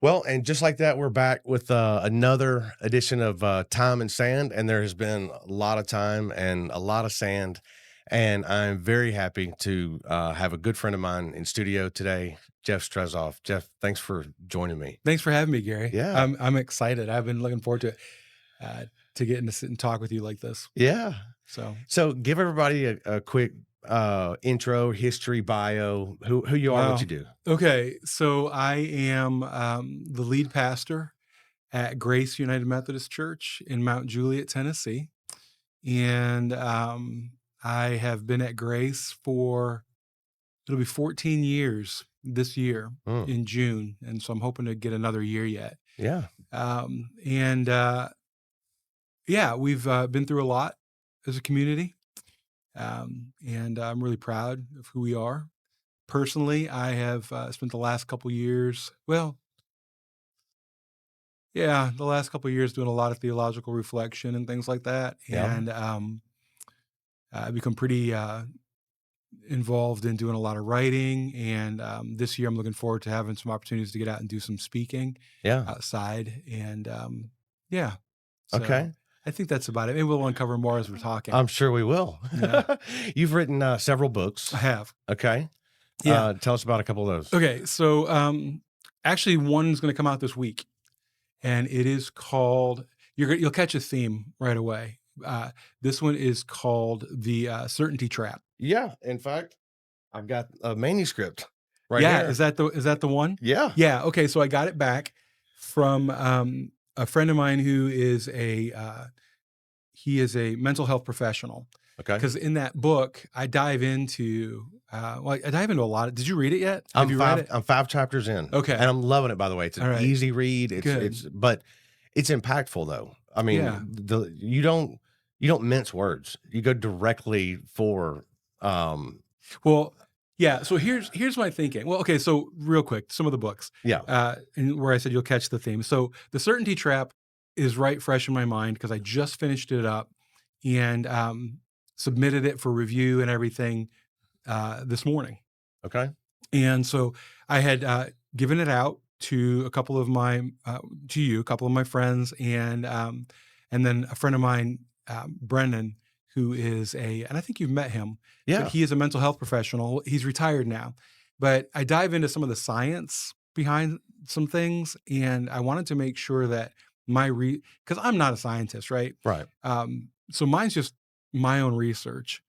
Well, and just like that, we're back with another edition of Time and Sand, and there has been a lot of time and a lot of sand, and I'm very happy to have a good friend of mine in studio today, Jeff Strezoff. Jeff, thanks for joining me. Thanks for having me, Gary. Yeah, I'm excited. I've been looking forward to getting to sit and talk with you like this. yeah. So, So, give everybody a quick intro, history, bio, who you are, what wow. you do. Okay, so I am the lead pastor at Grace United Methodist Church in Mount Juliet, Tennessee, and I have been at Grace for it'll be 14 years this year Mm, in June, and so I'm hoping to get another year yet. yeah. And yeah, we've been through a lot as a community. And I'm really proud of who we are. Personally, I have spent the last couple years, well, yeah, the last couple years doing a lot of theological reflection and things like that. Yeah. And I've become pretty involved in doing a lot of writing. And this year, I'm looking forward to having some opportunities to get out and do some speaking Yeah. outside. And yeah, so Okay. I think that's about it. Maybe we'll uncover more as we're talking. I'm sure we will. Yeah. You've written several books. I have. Okay. Yeah. Tell us about a couple of those. Okay, so actually, one's going to come out this week, and it is called. You'll catch a theme right away. This one is called "The Certainty Trap." Yeah. In fact, I've got a manuscript right Yeah, here. is that the one? Yeah. Yeah. Okay, so I got it back from a friend of mine who is he is a mental health professional. Okay. Because in that book, I dive into a lot. Did you read it yet? Have you read it? I'm 5 chapters in. Okay. And I'm loving it, by the way. It's All an right. easy read. Good. But it's impactful though. I mean, Yeah. you don't mince words. You go directly for Well, yeah. So here's my thinking. Well, okay. So real quick, some of the books, yeah. and where I said you'll catch the theme. So the Certainty Trap is right fresh in my mind because I just finished it up and submitted it for review and everything this morning. Okay. And so I had given it out to a couple of my a couple of my friends, and then a friend of mine, Brendan, who is and I think you've met him. Yeah. But he is a mental health professional. He's retired now, but I dive into some of the science behind some things, and I wanted to make sure that because I'm not a scientist, right? Right. So mine's just my own research.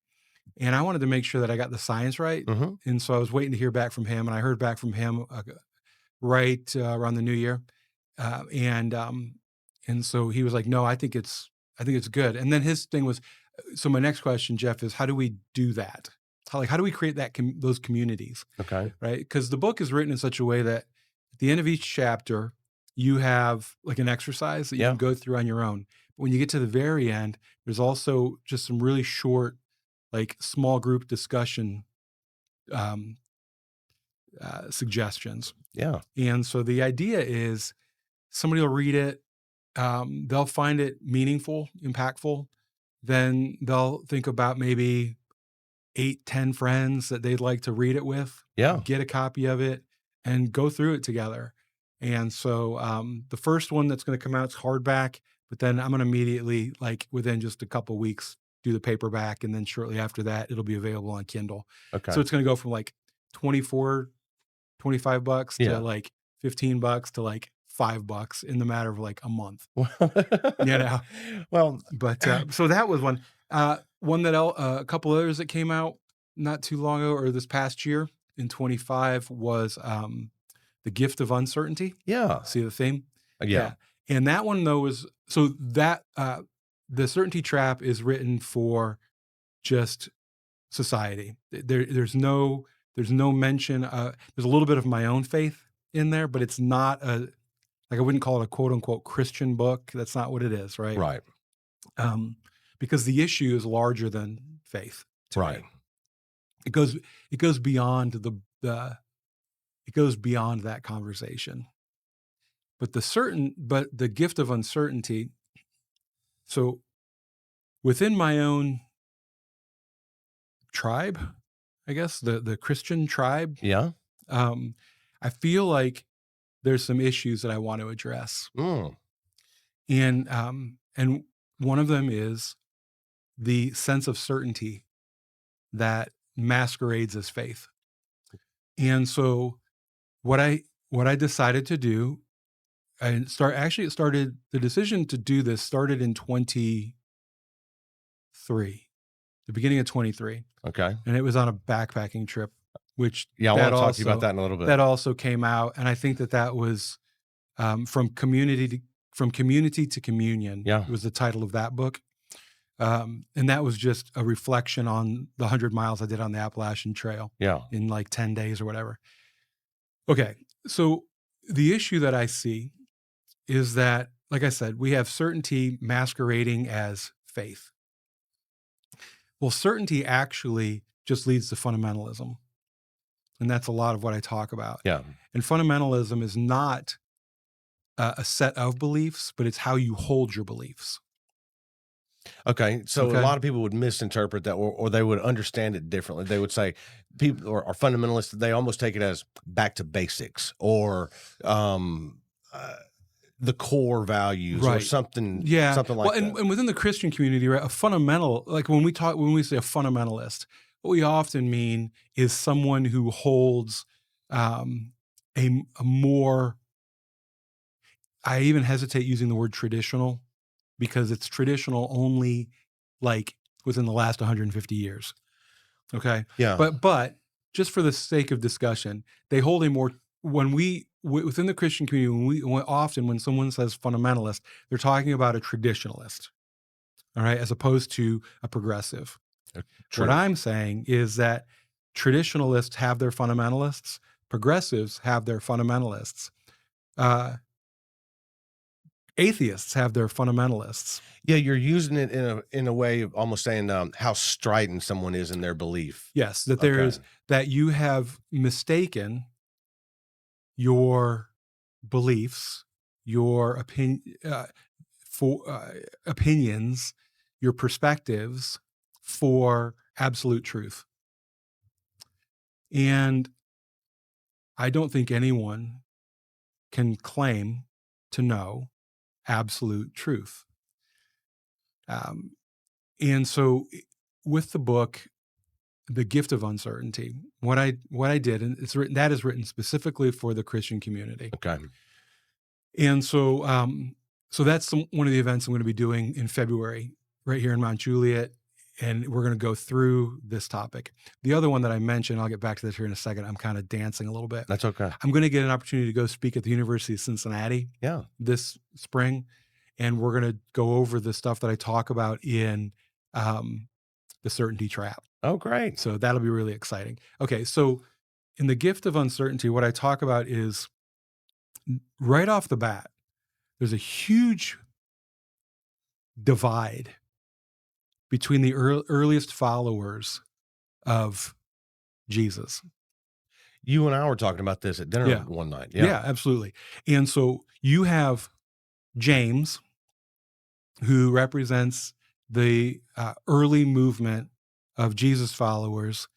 And I wanted to make sure that I got the science right. Mm-hmm. And so I was waiting to hear back from him, and I heard back from him right around the new year. And so he was like, "No, I think it's good." And then his thing was, so my next question, Jeff, is how do we do that? How do we create those communities? Okay. Right? Because the book is written in such a way that at the end of each chapter, you have like an exercise that you can go through on your own. But when you get to the very end, there's also just some really short, like small group discussion suggestions. Yeah. And so the idea is somebody will read it, they'll find it meaningful, impactful. Then they'll think about maybe 8, 10 friends that they'd like to read it with, Yeah. get a copy of it, and go through it together. And so the first one that's going to come out is hardback, but then I'm going to immediately, like within just a couple weeks, do the paperback, and then shortly after that, it'll be available on Kindle. Okay. So it's going to go from like $25 to like $15 to like $5 in the matter of like a month. Well, But so that was one. One that a couple others that came out not too long ago, or this past year in 25, was The Gift of Uncertainty. Yeah. See the theme? Yeah. And that one though is so that the Certainty Trap is written for just society. There's no mention. There's a little bit of my own faith in there, but it's not I wouldn't call it a quote unquote Christian book. That's not what it is, right? Right. Because the issue is larger than faith. Right. Me. It goes beyond it goes beyond that conversation. But the gift of uncertainty. So within my own tribe, I guess the Christian tribe. Yeah. I feel like there's some issues that I want to address. Mm, And one of them is the sense of certainty that masquerades as faith. And so what I decided to do, and it started, the decision to do this started in 23, the beginning of 23. okay. And it was on a backpacking trip, which Yeah, I that want to talk to you about also that in a little bit. that also came out. And I think that was from community to communion. Yeah. Was the title of that book. And that was just a reflection on the 100 miles I did on the Appalachian Trail Yeah. in like 10 days or whatever. Okay. So the issue that I see is that, like I said, we have certainty masquerading as faith. Well, certainty actually just leads to fundamentalism. And that's a lot of what I talk about. Yeah. And fundamentalism is not a set of beliefs, but it's how you hold your beliefs. Okay. So Okay. a lot of people would misinterpret that, or they would understand it differently. They would say people are fundamentalists. They almost take it as back to basics, or the core values, or Right. something, Yeah. something like Well, that. and within the Christian community, right, a fundamental, like when we say a fundamentalist, what we often mean is someone who holds a more, I even hesitate using the word traditional, because it's traditional only like within the last 150 years. Okay. Yeah. But just for the sake of discussion, they hold a more, within the Christian community, when someone says fundamentalist, they're talking about a traditionalist, all right, as opposed to a progressive. True. What I'm saying is that traditionalists have their fundamentalists, progressives have their fundamentalists, atheists have their fundamentalists. Yeah, you're using it in a way of almost saying how strident someone is in their belief. Yes, that there is, Okay. that you have mistaken your beliefs, your opinions, your perspectives for absolute truth. And I don't think anyone can claim to know absolute truth. And so with the book, The Gift of Uncertainty, what I did, and that is written specifically for the Christian community. Okay. And so so that's one of the events I'm going to be doing in February right here in Mount Juliet, and we're going to go through this topic. The other one that I mentioned, I'll get back to this here in a second. I'm kind of dancing a little bit. That's okay. I'm going to get an opportunity to go speak at the University of Cincinnati Yeah. this spring, and we're going to go over the stuff that I talk about in The Certainty Trap. Oh, great. So that'll be really exciting. Okay, so in The Gift of Uncertainty, what I talk about is, right off the bat, there's a huge divide between the earliest followers of Jesus. You and I were talking about this at dinner Yeah. one night. Yeah, absolutely. And so you have James, who represents the early movement of Jesus followers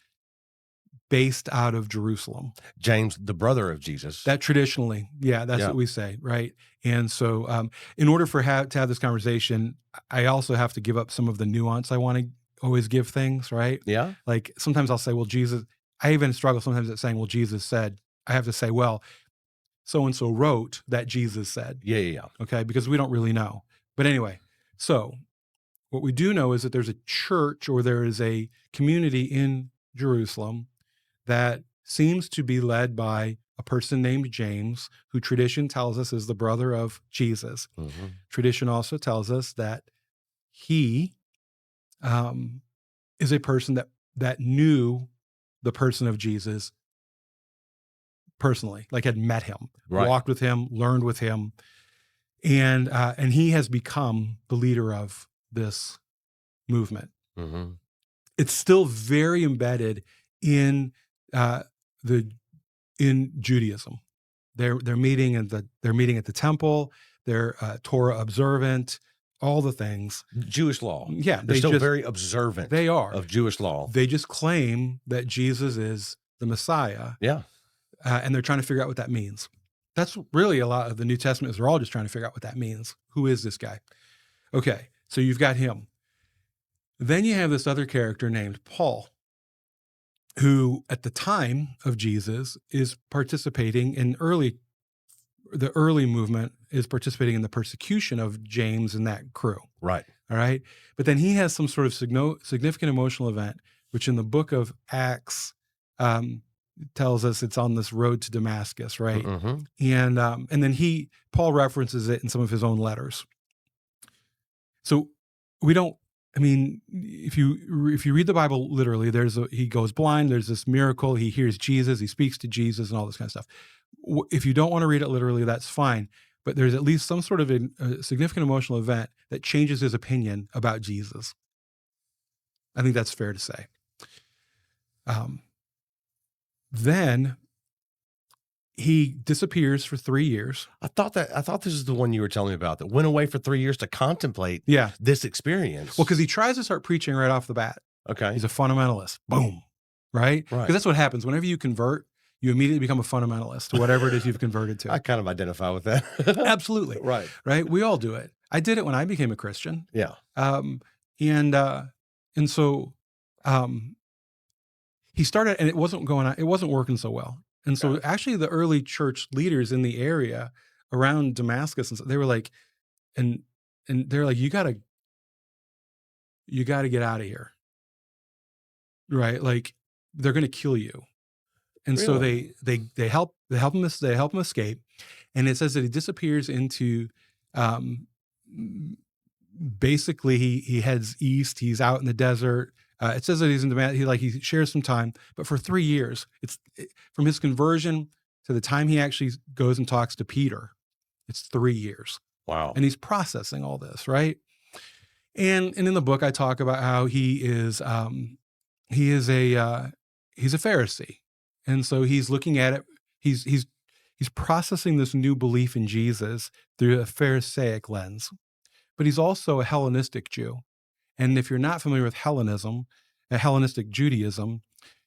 based out of Jerusalem. James, the brother of Jesus. That traditionally, that's Yeah. what we say, right? And so in order to have this conversation, I also have to give up some of the nuance I want to always give things, right? Yeah. Like sometimes I'll say, well, Jesus, I even struggle sometimes at saying, well, Jesus said. I have to say, well, so-and-so wrote that Jesus said. Yeah. Okay, because we don't really know. But anyway, so what we do know is that there's a church, or there is a community in Jerusalem that seems to be led by a person named James, who tradition tells us is the brother of Jesus. Mm-hmm. Tradition also tells us that he is a person that knew the person of Jesus personally, like had met him, Right. walked with him, learned with him, and he has become the leader of this movement. Mm-hmm. It's still very embedded in in Judaism. They're meeting at the temple. They're Torah observant, all the things. Jewish law. Yeah, They're still very observant. They are of Jewish law. They just claim that Jesus is the Messiah. Yeah. And they're trying to figure out what that means. That's really a lot of the New Testament is they're all just trying to figure out what that means. Who is this guy? Okay, so you've got him. Then you have this other character named Paul, who at the time of Jesus is participating in the early movement is participating in the persecution of James and that crew. Right. All right. But then he has some sort of significant emotional event, which in the book of Acts tells us it's on this road to Damascus, right? Mm-hmm. And then Paul references it in some of his own letters. So we don't. I mean, if you read the Bible literally, he goes blind. There's this miracle. He hears Jesus. He speaks to Jesus, and all this kind of stuff. If you don't want to read it literally, that's fine. But there's at least some sort of a significant emotional event that changes his opinion about Jesus. I think that's fair to say. Then he disappears for 3 years. I thought this is the one you were telling me about that went away for 3 years to contemplate this experience. Well, because he tries to start preaching right off the bat. Okay. He's a fundamentalist. Boom. Right? Because that's what happens. Whenever you convert, you immediately become a fundamentalist to whatever it is you've converted to. I kind of identify with that. Absolutely. Right. Right? We all do it. I did it when I became a Christian. Yeah. And so he started, and it wasn't working so well. And so actually the early church leaders in the area around Damascus, and so they were like, and they're like, you gotta get out of here. Right? Like they're going to kill you. And so they help him escape. And it says that he disappears into, basically he heads east. He's out in the desert. It says that he's in Damascus. He shares some time, but for 3 years, from his conversion to the time he actually goes and talks to Peter, it's 3 years. Wow. And he's processing all this, right? And in the book, I talk about how he's a Pharisee. And so he's looking at it. He's processing this new belief in Jesus through a Pharisaic lens, but he's also a Hellenistic Jew. And if you're not familiar with Hellenistic Judaism,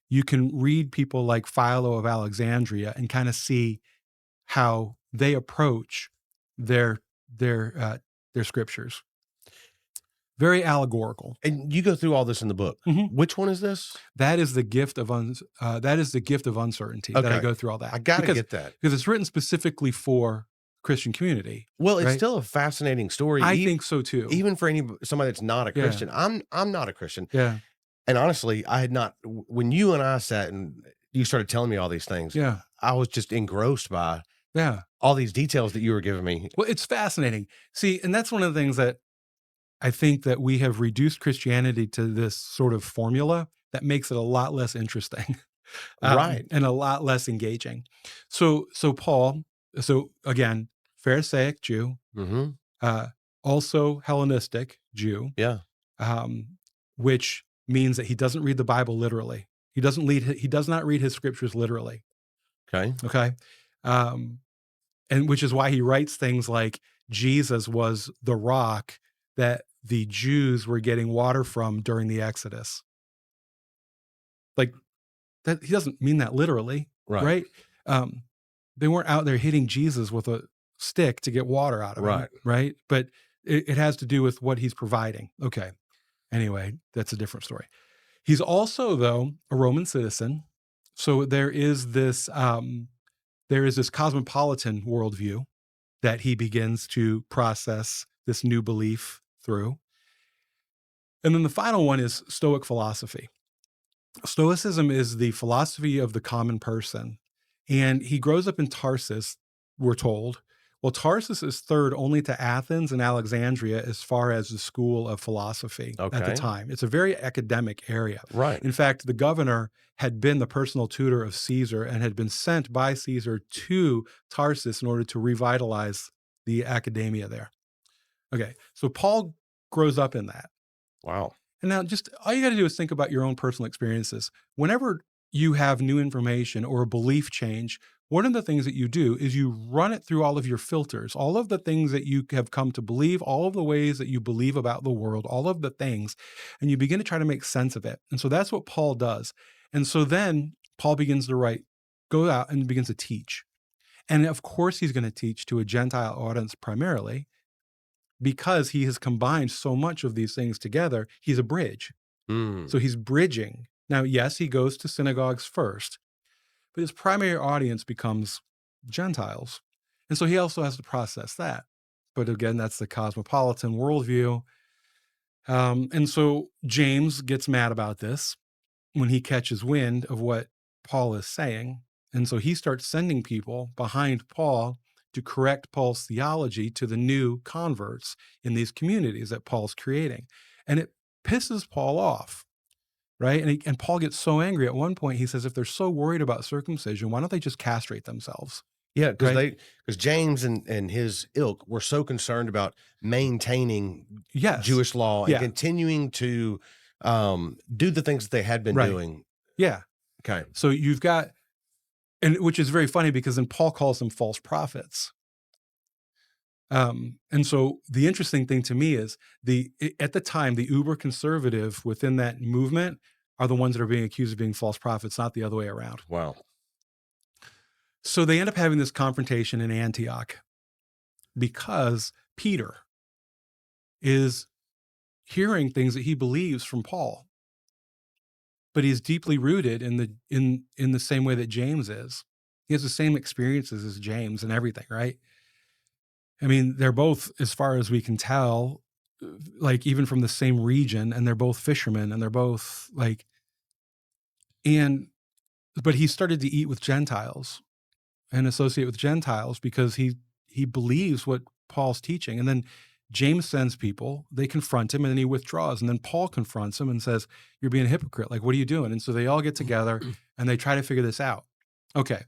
you can read people like Philo of Alexandria and kind of see how they approach their scriptures. Very allegorical. And you go through all this in the book. Mm-hmm. Which one is this? That is the gift of uncertainty. Okay. That I go through all that. I got to get that because it's written specifically for Christian community. Well, it's still a fascinating story. I think so too. Even for somebody that's not a Christian. I'm not a Christian. Yeah. And honestly, I had not. When you and I sat and you started telling me all these things, I was just engrossed by all these details that you were giving me. Well, it's fascinating. See, and that's one of the things that I think that we have reduced Christianity to this sort of formula that makes it a lot less interesting, right, and a lot less engaging. So Paul, again, Pharisaic Jew, also Hellenistic Jew, which means that he doesn't read the Bible literally. He does not read his scriptures literally. Okay, and which is why he writes things like Jesus was the rock that the Jews were getting water from during the Exodus. Like that, he doesn't mean that literally, right? They weren't out there hitting Jesus with a stick to get water out of him, right? But it has to do with what he's providing. Okay. Anyway, that's a different story. He's also, though, a Roman citizen. So there is this cosmopolitan worldview that he begins to process this new belief through. And then the final one is Stoic philosophy. Stoicism is the philosophy of the common person. And he grows up in Tarsus, we're told. Well, Tarsus is third only to Athens and Alexandria as far as the school of philosophy at the time. It's a very academic area. Right. In fact, the governor had been the personal tutor of Caesar and had been sent by Caesar to Tarsus in order to revitalize the academia there. Okay, so Paul grows up in that. Wow. And now just all you got to do is think about your own personal experiences. Whenever you have new information or a belief change, one of the things that you do is you run it through all of your filters, all of the things that you have come to believe, all of the ways that you believe about the world, all of the things, and you begin to try to make sense of it. And so that's what Paul does. And so then Paul begins to go out and begins to teach. And of course, he's going to teach to a Gentile audience primarily because he has combined so much of these things together. He's a bridge. Mm. So he's bridging. Now, yes, he goes to synagogues first, but his primary audience becomes Gentiles. And so he also has to process that. But again, that's the cosmopolitan worldview. And so James gets mad about this when he catches wind of what Paul is saying. And so he starts sending people behind Paul to correct Paul's theology to the new converts in these communities that Paul's creating. And it pisses Paul off, right? And Paul gets so angry at one point, he says, if they're so worried about circumcision, why don't they just castrate themselves? Yeah, Right? because James and his ilk were so concerned about maintaining Yes. Jewish law and Yeah. continuing to do the things that they had been Right. doing. Yeah. Okay. So you've got, and which is very funny because then Paul calls them false prophets. And so the interesting thing to me is at the time, the uber conservative within that movement are the ones that are being accused of being false prophets, not the other way around. Wow. So they end up having this confrontation in Antioch because Peter is hearing things that he believes from Paul, but he's deeply rooted in the same way that James is. He has the same experiences as James and everything, right? I mean, they're both, as far as we can tell, like even from the same region, and they're both fishermen, and they're both like, but he started to eat with Gentiles and associate with Gentiles because he believes what Paul's teaching. And then James sends people, they confront him, and then he withdraws. And then Paul confronts him and says, you're being a hypocrite. Like, what are you doing? And so they all get together and they try to figure this out. Okay.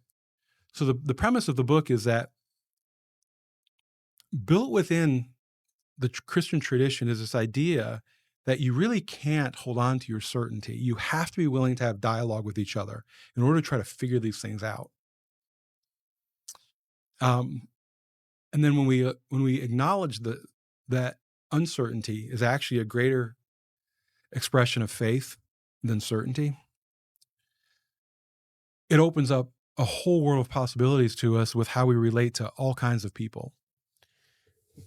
So the premise of the book is that built within the Christian tradition is this idea that you really can't hold on to your certainty. You have to be willing to have dialogue with each other in order to try to figure these things out. And then when we acknowledge that uncertainty is actually a greater expression of faith than certainty, it opens up a whole world of possibilities to us with how we relate to all kinds of people.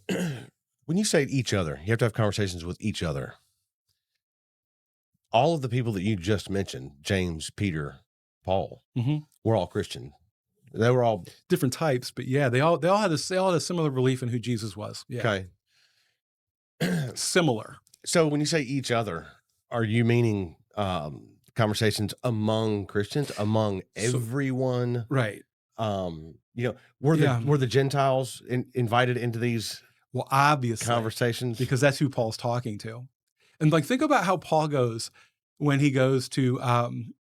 When you say each other, you have to have conversations with each other. All of the people that you just mentioned, James, Peter, Paul, were all Christian. They were all different types, but yeah, they all had a similar belief in who Jesus was. Yeah. Okay. Similar. So when you say each other, are you meaning conversations among Christians, among everyone? Right. Were the Gentiles invited into these obviously conversations? Because that's who Paul's talking to. And like, think about how Paul goes when he goes to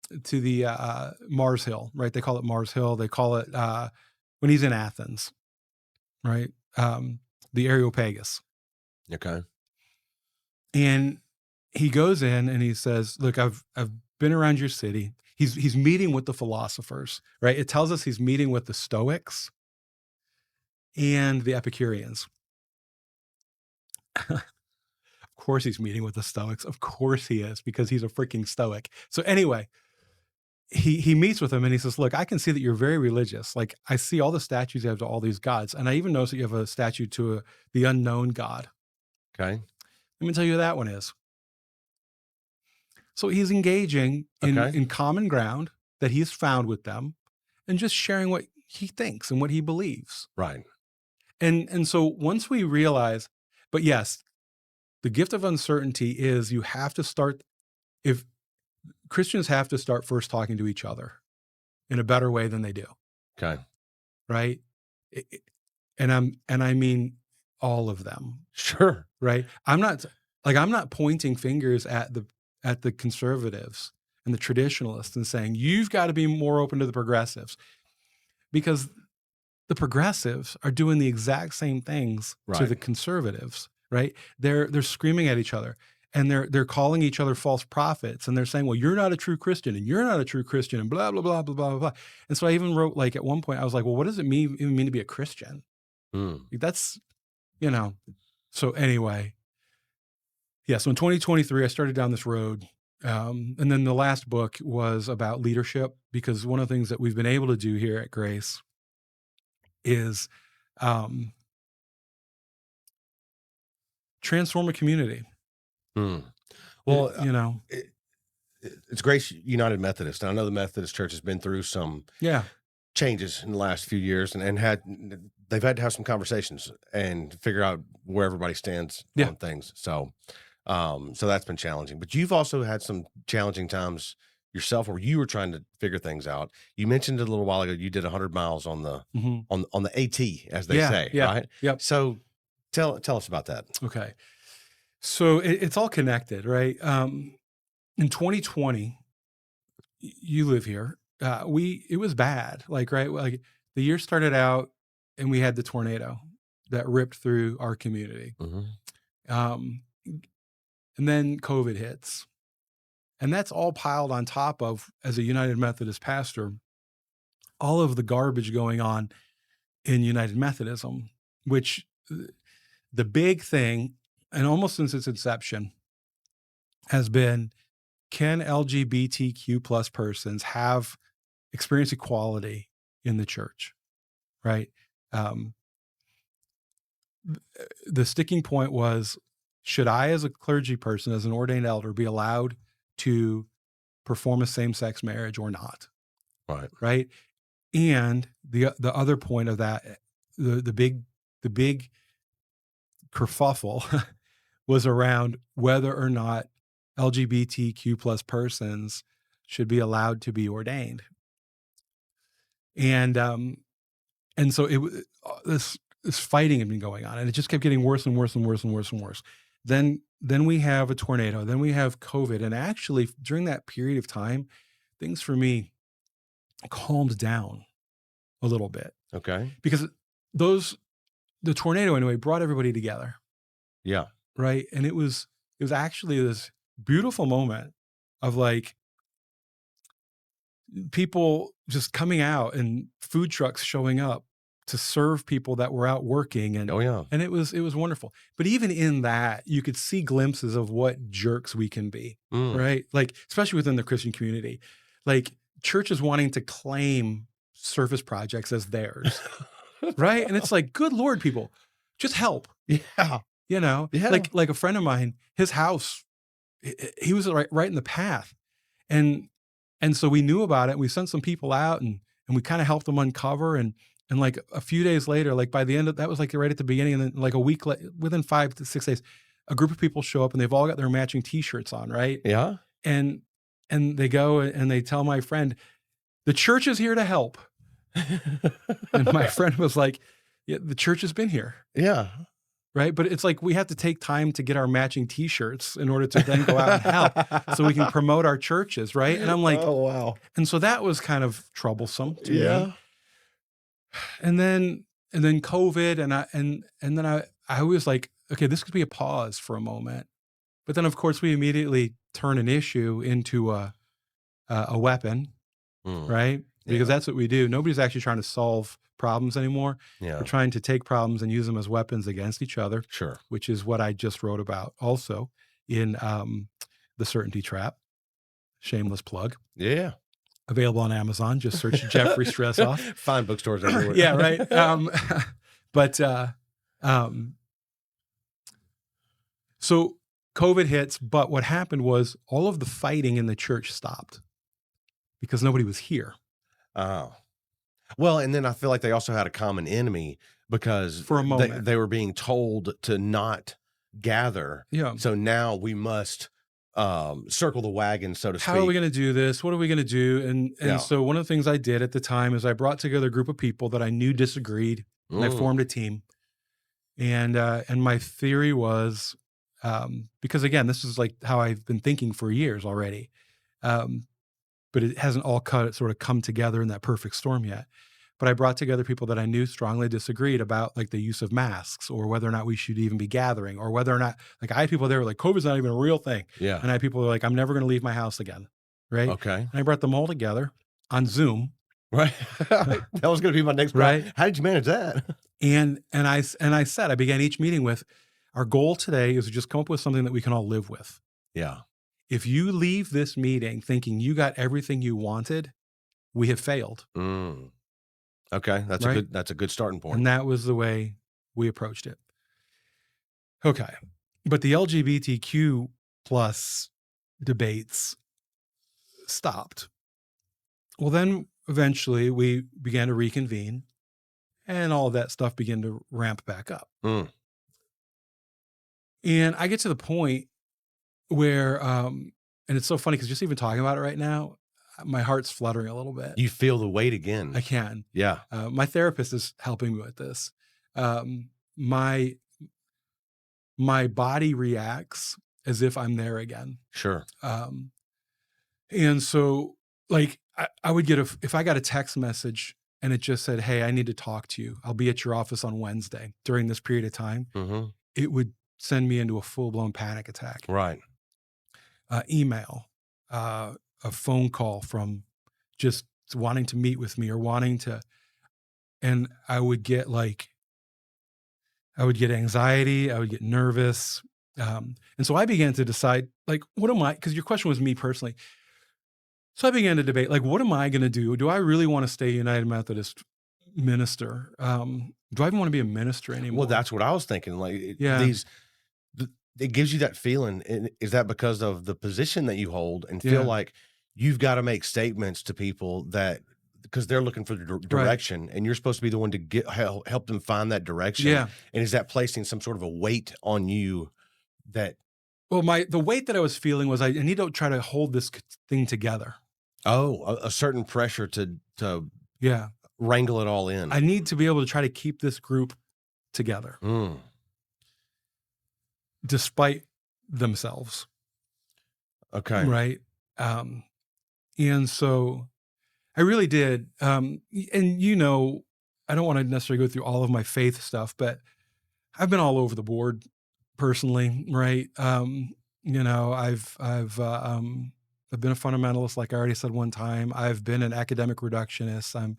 the Mars Hill, right? They call it Mars Hill. They call it when he's in Athens, right? The Areopagus. Okay. And he goes in and he says, look, I've been around your city. He's meeting with the philosophers, right? It tells us he's meeting with the Stoics and the Epicureans. Of course he's meeting with the Stoics. Of course he is, because he's a freaking Stoic. So anyway, he meets with them and he says, look, I can see that you're very religious. Like, I see all the statues you have to all these gods. And I even notice that you have a statue to the unknown God. Okay. Let me tell you who that one is. So he's engaging in common ground that he's found with them and just sharing what he thinks and what he believes. Right. And so once we realize, but yes, the gift of uncertainty is you have to start, if Christians have to start first talking to each other in a better way than they do. Okay. Right. And I mean all of them. Sure. Right. I'm not pointing fingers at the conservatives and the traditionalists and saying, you've got to be more open to the progressives, because the progressives are doing the exact same things to the conservatives, right? They're screaming at each other and they're calling each other false prophets, and they're saying, well, you're not a true Christian and you're not a true Christian and blah, blah, blah, blah, blah, blah. And so I even wrote, like, at one point I was like, well, what does it even mean to be a Christian? That's, so anyway. Yeah, so in 2023, I started down this road. And then the last book was about leadership, because one of the things that we've been able to do here at Grace is um, transform a community. Mm. Well, You know, it, it's Grace United Methodist. And I know the Methodist Church has been through some yeah, changes in the last few years, and they've had to have some conversations and figure out where everybody stands yeah. on things. So, so that's been challenging. But you've also had some challenging times yourself where you were trying to figure things out. You mentioned it a little while ago. You did 100 miles on the Hmm. on the AT, as they Yeah, say, yeah, right? yep. So, tell us about that. Okay, so it's all connected, right? In 2020, you live here. We It was bad, like right, like the year started out, and we had the tornado that ripped through our community, Hmm. um, and then COVID hits, and that's all piled on top of, as a United Methodist pastor, all of the garbage going on in United Methodism, which the big thing, and almost since its inception, has been, can LGBTQ plus persons have experience equality in the church, right? Um, the sticking point was, should I, as a clergy person, as an ordained elder, be allowed to perform a same sex marriage or not? Right. Right. And the other point of that, the big kerfuffle was around whether or not LGBTQ plus persons should be allowed to be ordained. And so this fighting had been going on, and it just kept getting worse and worse and worse and worse and worse. Then we have a tornado, then we have COVID, and actually during that period of time, things for me calmed down a little bit, Okay. because those the tornado anyway brought everybody together, Yeah. right? And it was actually this beautiful moment of like people just coming out and food trucks showing up to serve people that were out working, Oh yeah. and it was wonderful. But even in that, you could see glimpses of what jerks we can be, Mm. right? Like especially within the Christian community, like churches wanting to claim service projects as theirs, right? And it's like, good Lord, people, just help. Yeah. Yeah. Like a friend of mine, his house, he was right in the path, and so we knew about it. We sent some people out, and we kind of helped them uncover, and like a few days later, like by the end of that was like right at the beginning, and then like a week within 5 to 6 days, a group of people show up, and they've all got their matching T-shirts on, right? Yeah. And they go and they tell my friend, the church is here to help. And my friend was like, yeah, the church has been here. Yeah. Right. But it's like we have to take time to get our matching T-shirts in order to then go out and help so we can promote our churches. Right. And I'm like, oh wow. and so that was kind of troublesome to Yeah. me. And then COVID, and then I was like, okay, this could be a pause for a moment. But then of course we immediately turn an issue into a weapon, Mm. right? Because Yeah. that's what we do. Nobody's actually trying to solve problems anymore. Yeah. We're trying to take problems and use them as weapons against each other, Sure. which is what I just wrote about also in The Certainty Trap. Shameless plug. Yeah. Available on Amazon. Just search Jeffrey Stressoff. Fine bookstores everywhere. Yeah, right. But so COVID hits, but what happened was all of the fighting in the church stopped because nobody was here Oh. Well, and then I feel like they also had a common enemy because for a moment. they were being told to not gather. Yeah. So now we must circle the wagon, so to speak. How are we going to do this? What are we going to do? And Yeah. so one of the things I did at the time is I brought together a group of people that I knew disagreed, and I formed a team. And my theory was, because again, this is like how I've been thinking for years already, but it hasn't all sort of come together in that perfect storm yet. But I brought together people that I knew strongly disagreed about like the use of masks, or whether or not we should even be gathering, or whether or not, like I had people there were like, COVID's not even a real thing. Yeah. And I had people who were like, I'm never going to leave my house again. Right. Okay. And I brought them all together on Zoom. Right. That was going to be my next Right. How did you manage that? And I said, I began each meeting with, our goal today is to just come up with something that we can all live with. Yeah. If you leave this meeting thinking you got everything you wanted, we have failed. Mm. Okay, right? that's a good starting point. And that was the way we approached it. Okay. But the LGBTQ plus debates stopped. Well, then eventually we began to reconvene and all of that stuff began to ramp back up. Mm. And I get to the point where, and it's so funny because just even talking about it right now, my heart's fluttering a little bit. You feel the weight again. I can. Yeah, My therapist is helping me with this. My my body reacts as if I'm there again. sure. Um, and so, like, I would get if I got a text message and it just said, "Hey, I need to talk to you. I'll be at your office on Wednesday during this period of time." Mhm. It would send me into a full blown panic attack. Right. Email, a phone call from just wanting to meet with me or wanting to, and I would get anxiety, I would get nervous. And so I began to decide, like, what am I? Because your question was me personally. So I began to debate, like, what am I going to do? Do I really want to stay United Methodist minister? Do I even want to be a minister Well, anymore? that's what I was thinking, like, Yeah, it gives you that feeling, and is that because of the position that you hold and feel yeah, like you've gotta make statements to people that because they're looking for right, direction, and you're supposed to be the one to help them find that direction, yeah. and is that placing some sort of a weight on you that Well, the weight that I was feeling was I need to try to hold this thing together. oh, a certain pressure to Yeah, wrangle it all in. I need to be able to try to keep this group together Mm, despite themselves, okay. right? And so I really did. And I don't want to necessarily go through all of my faith stuff, but I've been all over the board personally, right? I've been a fundamentalist, like I already said one time. I've been an academic reductionist. I'm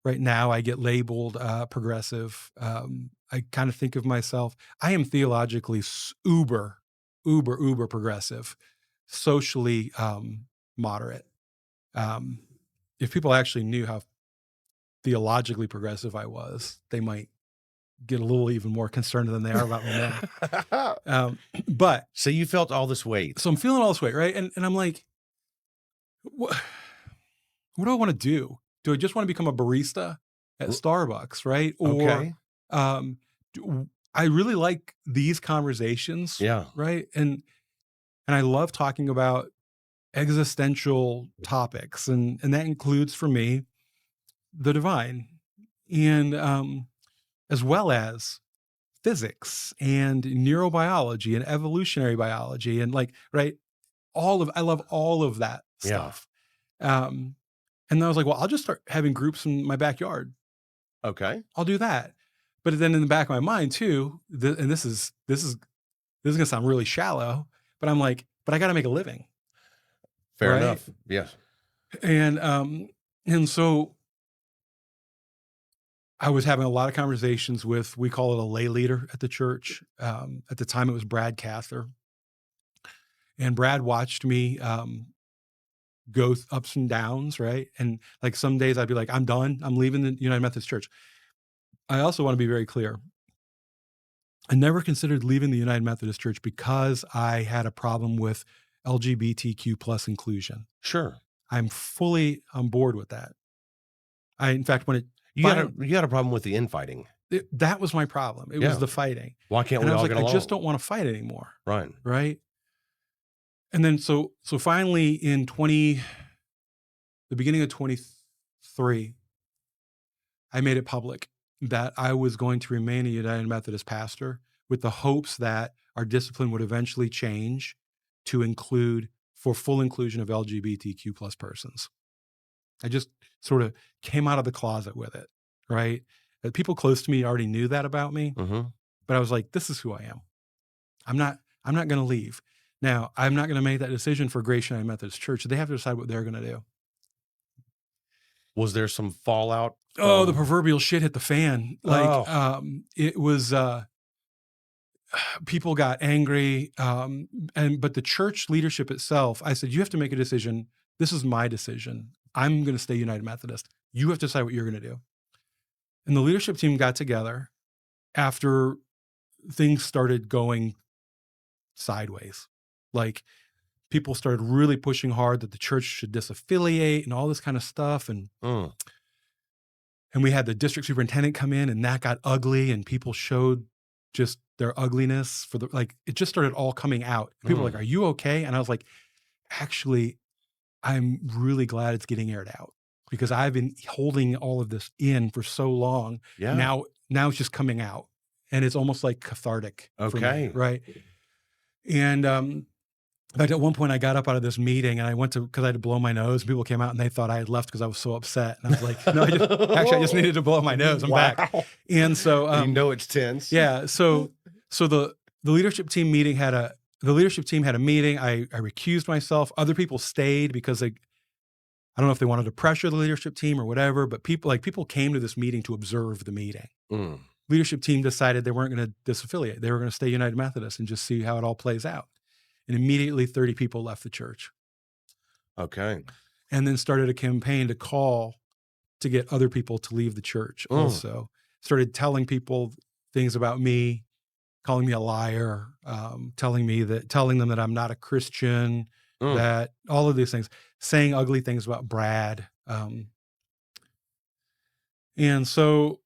right now. I get labeled progressive. I kind of think of myself. I am theologically uber progressive, socially moderate. Um, if people actually knew how theologically progressive I was, they might get a little even more concerned than they are about me now. But So you felt all this weight. so I'm feeling all this weight, right? And I'm like, what, what do I want to do? Do I just want to become a barista at R Starbucks, right? Or okay. um, I really like these conversations, Yeah. right? And I love talking about existential topics, and that includes for me the divine, and as well as physics and neurobiology and evolutionary biology and like right I love all of that Yeah. stuff. um and then I was like, well, I'll just start having groups in my backyard. Okay. I'll do that. But then in the back of my mind too, and this is gonna sound really shallow, but I'm like, but I got to make a living, Fair right? enough. Yes. And so I was having a lot of conversations with, we call it a lay leader at the church. At the time, it was Brad Cather. And Brad watched me go ups and downs, right? And like some days I'd be like, I'm done. I'm leaving the United Methodist Church. I also want to be very clear. I never considered leaving the United Methodist Church because I had a problem with LGBTQ plus inclusion. Sure. I'm fully on board with that. In fact, when it You got a problem with the infighting. that was my problem. It was Yeah. the fighting. Why can't And we I was all like, get I just along? don't want to fight anymore. Right. Right. And then so finally in the beginning of 23, I made it public that I was going to remain a United Methodist pastor with the hopes that our discipline would eventually change to include for full inclusion of LGBTQ plus persons. I just sort of came out of the closet with it, right? People close to me already knew that about me, Mhm. but I was like, this is who I am. I'm not going to leave. Now, I'm not going to make that decision for Grace United Methodist Church. They have to decide what they're going to do. Was there some fallout Oh, the from proverbial shit hit the fan. Like, Oh, it was, people got angry. But the church leadership itself, I said, you have to make a decision. This is my decision. I'm going to stay United Methodist. You have to decide what you're going to do. And the leadership team got together after things started going sideways. Like, people started really pushing hard that the church should disaffiliate and all this kind of stuff. Mm. And we had the district superintendent come in, and that got ugly, and people showed just their ugliness for the, like, it just started all coming out. People were like, Mm. "Are you okay?" And I was like, "Actually, I'm really glad it's getting aired out, because I've been holding all of this in for so long. Yeah. Now it's just coming out, and it's almost like cathartic for me, Okay. right?" And in fact, at one point, I got up out of this meeting and I went to, because I had to blow my nose. People came out and they thought I had left because I was so upset. And I was like, "No, I just needed to blow my nose. I'm back." Wow. And so, You know it's tense. yeah, so the leadership team meeting had a the leadership team had a meeting. I recused myself. Other people stayed because I don't know if they wanted to pressure the leadership team or whatever, but people came to this meeting to observe the meeting. Mm. Leadership team decided they weren't going to disaffiliate. They were going to stay United Methodist and just see how it all plays out. And immediately 30 people left the church, Okay. and then started a campaign to call to get other people to leave the church Mm. also. Started telling people things about me, calling me a liar, telling them that I'm not a Christian, Mm. that all of these things, saying ugly things about Brad. And so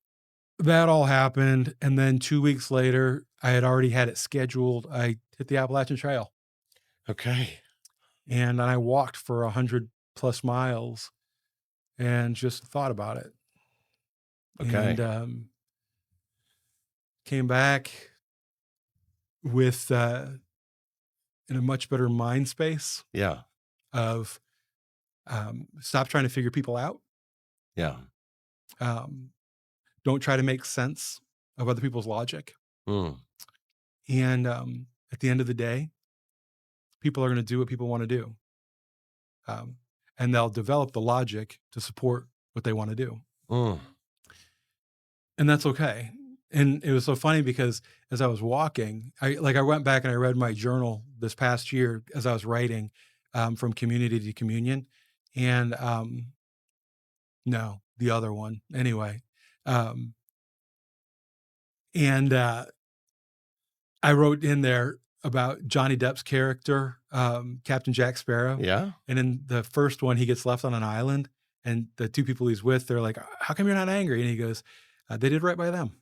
that all happened. And then 2 weeks later, I had already had it scheduled. I hit the Appalachian Trail, Okay. and I walked for 100+ miles and just thought about it. Okay. And came back with in a much better mind space Yeah. of stop trying to figure people out. Yeah. Um, don't try to make sense of other people's logic. Mm. And at the end of the day, people are going to do what people want to do. And they'll develop the logic to support what they want to do. Mm. And that's okay. And it was so funny because as I was walking, I went back and I read my journal this past year as I was writing, from community to communion. And no, the other one anyway. Um, and I wrote in there about Johnny Depp's character, Captain Jack Sparrow. Yeah. And in the first one, he gets left on an island, and the two people he's with, they're like, "How come you're not angry?" And he goes, "They did right by them."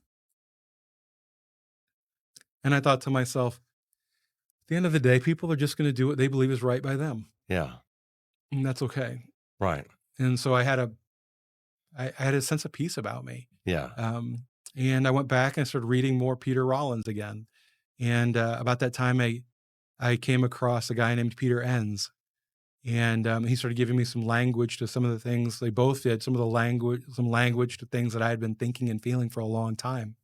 And I thought to myself, at the end of the day, people are just going to do what they believe is right by them. Yeah. And that's okay. Right. And so I had a sense of peace about me. Yeah. And I went back and started reading more Peter Rollins again. And about that time, I came across a guy named Peter Enns. And he started giving me some language to some of the things they both did, some language to things that I had been thinking and feeling for a long time.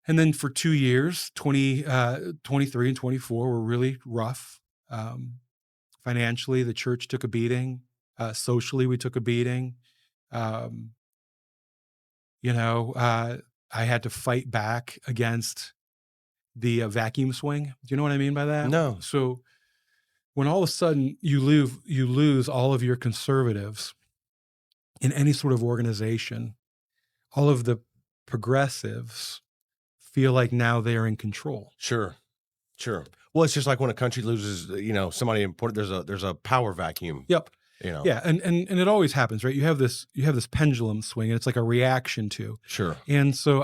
And then for 2 years, 23 and 24 were really rough. Financially, the church took a beating. Socially, we took a beating. Um, I had to fight back against the vacuum swing. Do you know what I mean by that? No. So when all of a sudden you lose all of your conservatives in any sort of organization, all of the progressives feel like now they are in control. Sure. Sure. Well, it's just like when a country loses, somebody important. There's a power vacuum. Yep. You know. Yeah, and it always happens, right? You have this pendulum swing, and it's like a reaction to. Sure. And so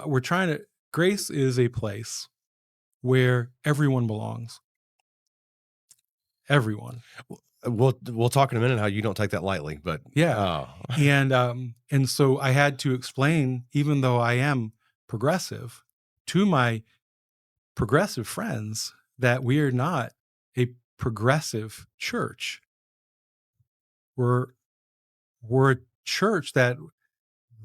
Grace is a place where everyone belongs. Everyone. We'll talk in a minute how you don't take that lightly, but Yeah. And so I had to explain, even though I am progressive, to my progressive friends that we are not a progressive church. We're a church that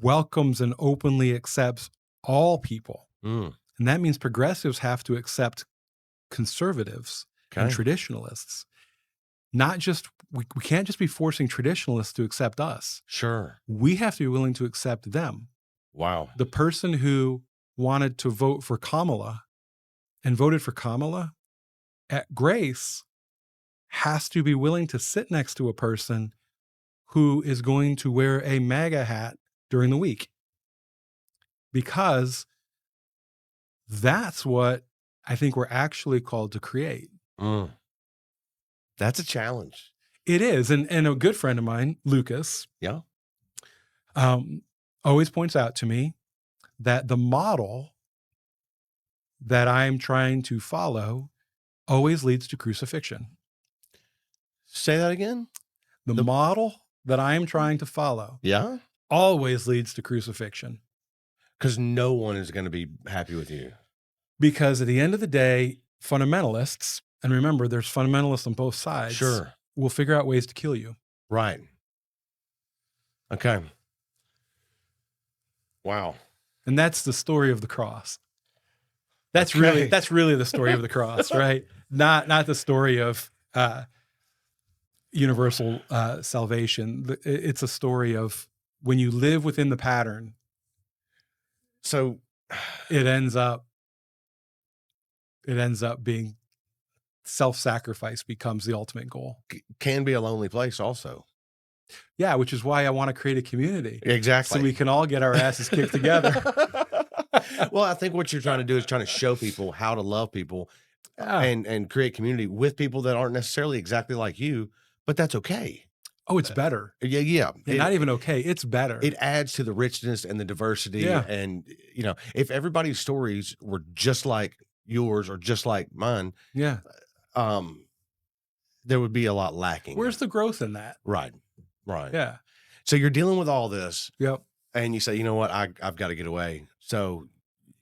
welcomes and openly accepts all people. Mm. And that means progressives have to accept conservatives and Okay. traditionalists. Not just, we can't just be forcing traditionalists to accept us. Sure. We have to be willing to accept them. Wow. The person who wanted to vote for Kamala and voted for Kamala at Grace has to be willing to sit next to a person who is going to wear a MAGA hat during the week. because that's what I think we're actually called to create. Mm, that's a challenge. It is, and a good friend of mine, Lucas, Yeah. um, always points out to me that the model that I'm trying to follow always leads to crucifixion. Say that again. The The model that I am trying to follow Yeah, always leads to crucifixion, because no one is going to be happy with you. because at the end of the day, fundamentalists, and remember, there's fundamentalists on both sides, Sure. will figure out ways to kill you. Right. Okay. Wow. And that's the story of the cross. That's Okay. really the story of the cross, right? Not the story of universal salvation. It's a story of when you live within the pattern, So, it ends up being self-sacrifice becomes the ultimate goal. can be a lonely place also. Yeah, which is why I want to create a community so Exactly. we can all get our asses kicked together. Well, I think what you're trying to do is trying to show people how to love people Yeah. and create community with people that aren't necessarily exactly like you, but that's okay. Oh, it's better. Yeah, yeah. Yeah, not even okay. It's better. It adds to the richness and the diversity. Yeah. And if everybody's stories were just like yours or just like mine, Yeah. um, there would be a lot lacking. Where's the growth in that? Right. Right. Yeah. So you're dealing with all this Yep. and you say, you know what, I've got to get away. So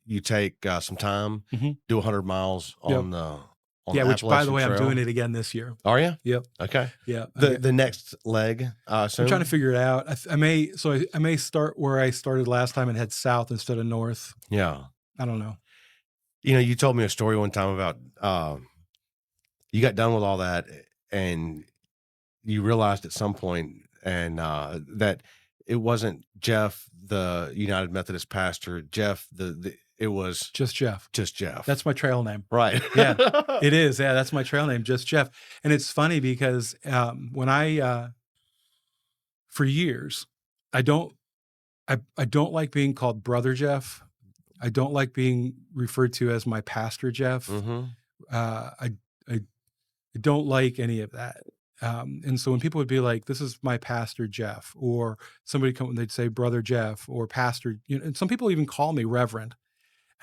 you take some time, Mhm. do 100 miles Yep. on the Yeah, which, by the Appalachian way, I'm Trail. doing it again this year. Are you? Yep. Okay. Yeah. The next leg. I'm trying to figure it out. I may start where I started last time and head south instead of north. Yeah. I don't know. You told me a story one time about you got done with all that and you realized at some point and that it wasn't Jeff, the United Methodist pastor, Jeff, it was Just Jeff. just Jeff. That's my trail name. right. Yeah, it is. Yeah, that's my trail name, Just Jeff. And it's funny because when for years, I don't like being called Brother Jeff. I don't like being referred to as my pastor Jeff. Hmm. I don't like any of that. And so when people would be like, "This is my pastor Jeff," or somebody come, they'd say Brother Jeff or Pastor. And some people even call me Reverend.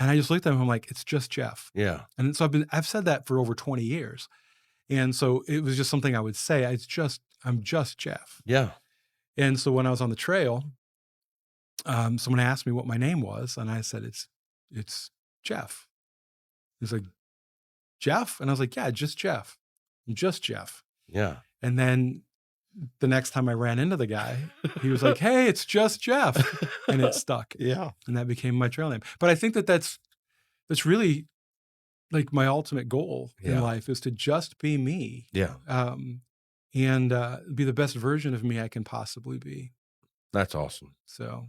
And I just looked at them. I'm like, it's just Jeff. Yeah. And so I've said that for over 20 years. And so it was just something I would say. I'm just Jeff. Yeah. And so when I was on the trail, someone asked me what my name was, and I said, it's Jeff. He's like, Jeff? And I was like, yeah, just Jeff. I'm just Jeff. Yeah. And then the next time I ran into the guy, he was like, hey, it's just Jeff. And it stuck. Yeah. And that became my trail name. But I think that's really like my ultimate goal in Yeah. life is to just be me. Yeah. And be the best version of me I can possibly be. That's awesome. So,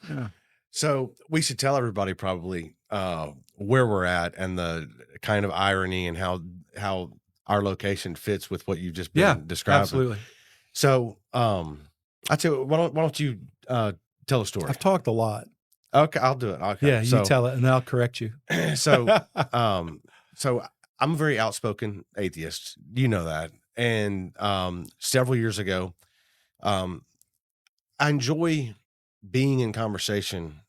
yeah. So we should tell everybody probably where we're at and the kind of irony and how our location fits with what you've just been describing. Absolutely. So I tell you, why don't you tell a story? I've talked a lot. Okay, I'll do it. Okay. Yeah, you tell it and I'll correct you. So so I'm a very outspoken atheist. You know that. And several years ago, I enjoy being in conversation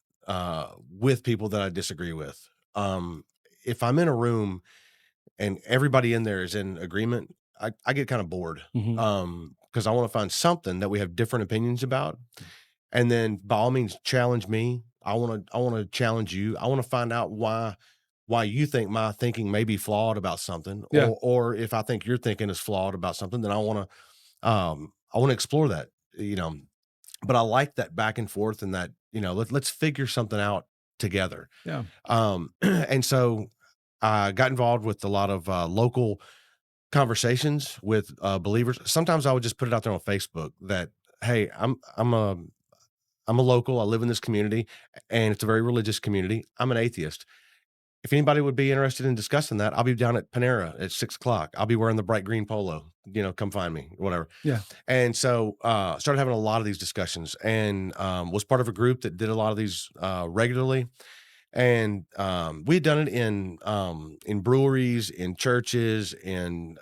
with people that I disagree with. If I'm in a room and everybody in there is in agreement, I get kind of bored. Mhm. Because I want to find something that we have different opinions about. And then by all means challenge me. I want to challenge you. I want to find out why you think my thinking may be flawed about something, Yeah. or if I think your thinking is flawed about something, then I want to explore that, but I like that back and forth and that, let's figure something out together. Yeah. And so I got involved with a lot of local conversations with believers. Sometimes I would just put it out there on Facebook that, hey, I'm a local. I live in this community and it's a very religious community. I'm an atheist. if anybody would be interested in discussing that, I'll be down at Panera at 6 o'clock. I'll be wearing the bright green polo, come find me, whatever. Yeah. And so, started having a lot of these discussions and, was part of a group that did a lot of these, regularly. And, we had done it in breweries, in churches, in,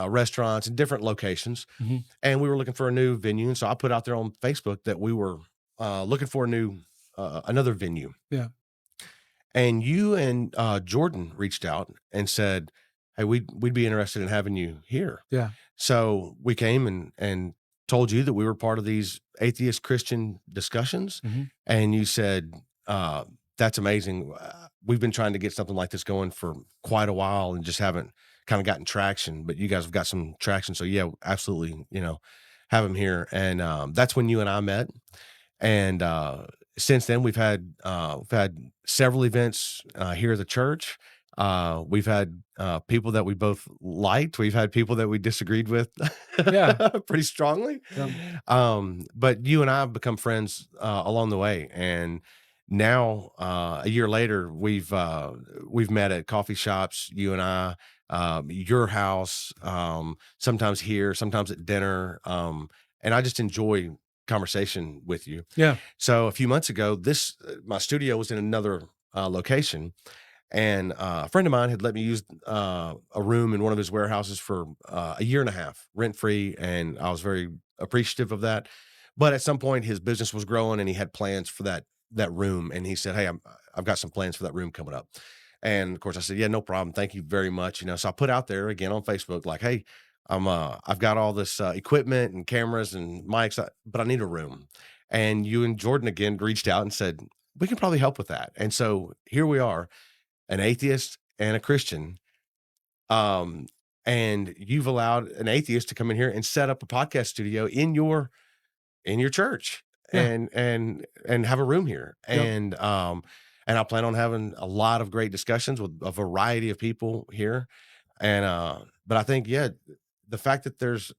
restaurants, in different locations. Mhm. And we were looking for a new venue. And so I put out there on Facebook that we were, looking for another venue. Yeah. And you and, Jordan reached out and said, "Hey, we'd be interested in having you here." Yeah. So we came and told you that we were part of these atheist Christian discussions, Mhm. and you said, "That's amazing. We've been trying to get something like this going for quite a while and just haven't kind of gotten traction, but you guys have got some traction. So yeah, absolutely, have him here." And that's when you and I met. And, since then, we've had several events, here at the church. We've had, people that we both liked. We've had people that we disagreed with Yeah. pretty strongly. Yeah. But you and I have become friends, along the way, and now, a year later, we've met at coffee shops, you and I, your house, sometimes here, sometimes at dinner, and I just enjoy conversation with you. Yeah. So a few months ago, my studio was in another location, and a friend of mine had let me use a room in one of his warehouses for a year and a half, rent free, and I was very appreciative of that. But at some point, his business was growing, and he had plans for that room, and he said, "Hey, I've got some plans for that room coming up." And of course, I said, "Yeah, no problem. Thank you very much." So I put out there again on Facebook, like, "Hey, I've got all this equipment and cameras and mics, but I need a room." And you and Jordan again reached out and said, "We can probably help with that." And so here we are, an atheist and a Christian. Um, and you've allowed an atheist to come in here and set up a podcast studio in your church Yeah. and have a room here. Yep. And I plan on having a lot of great discussions with a variety of people here. And but I think, yeah, the fact that there's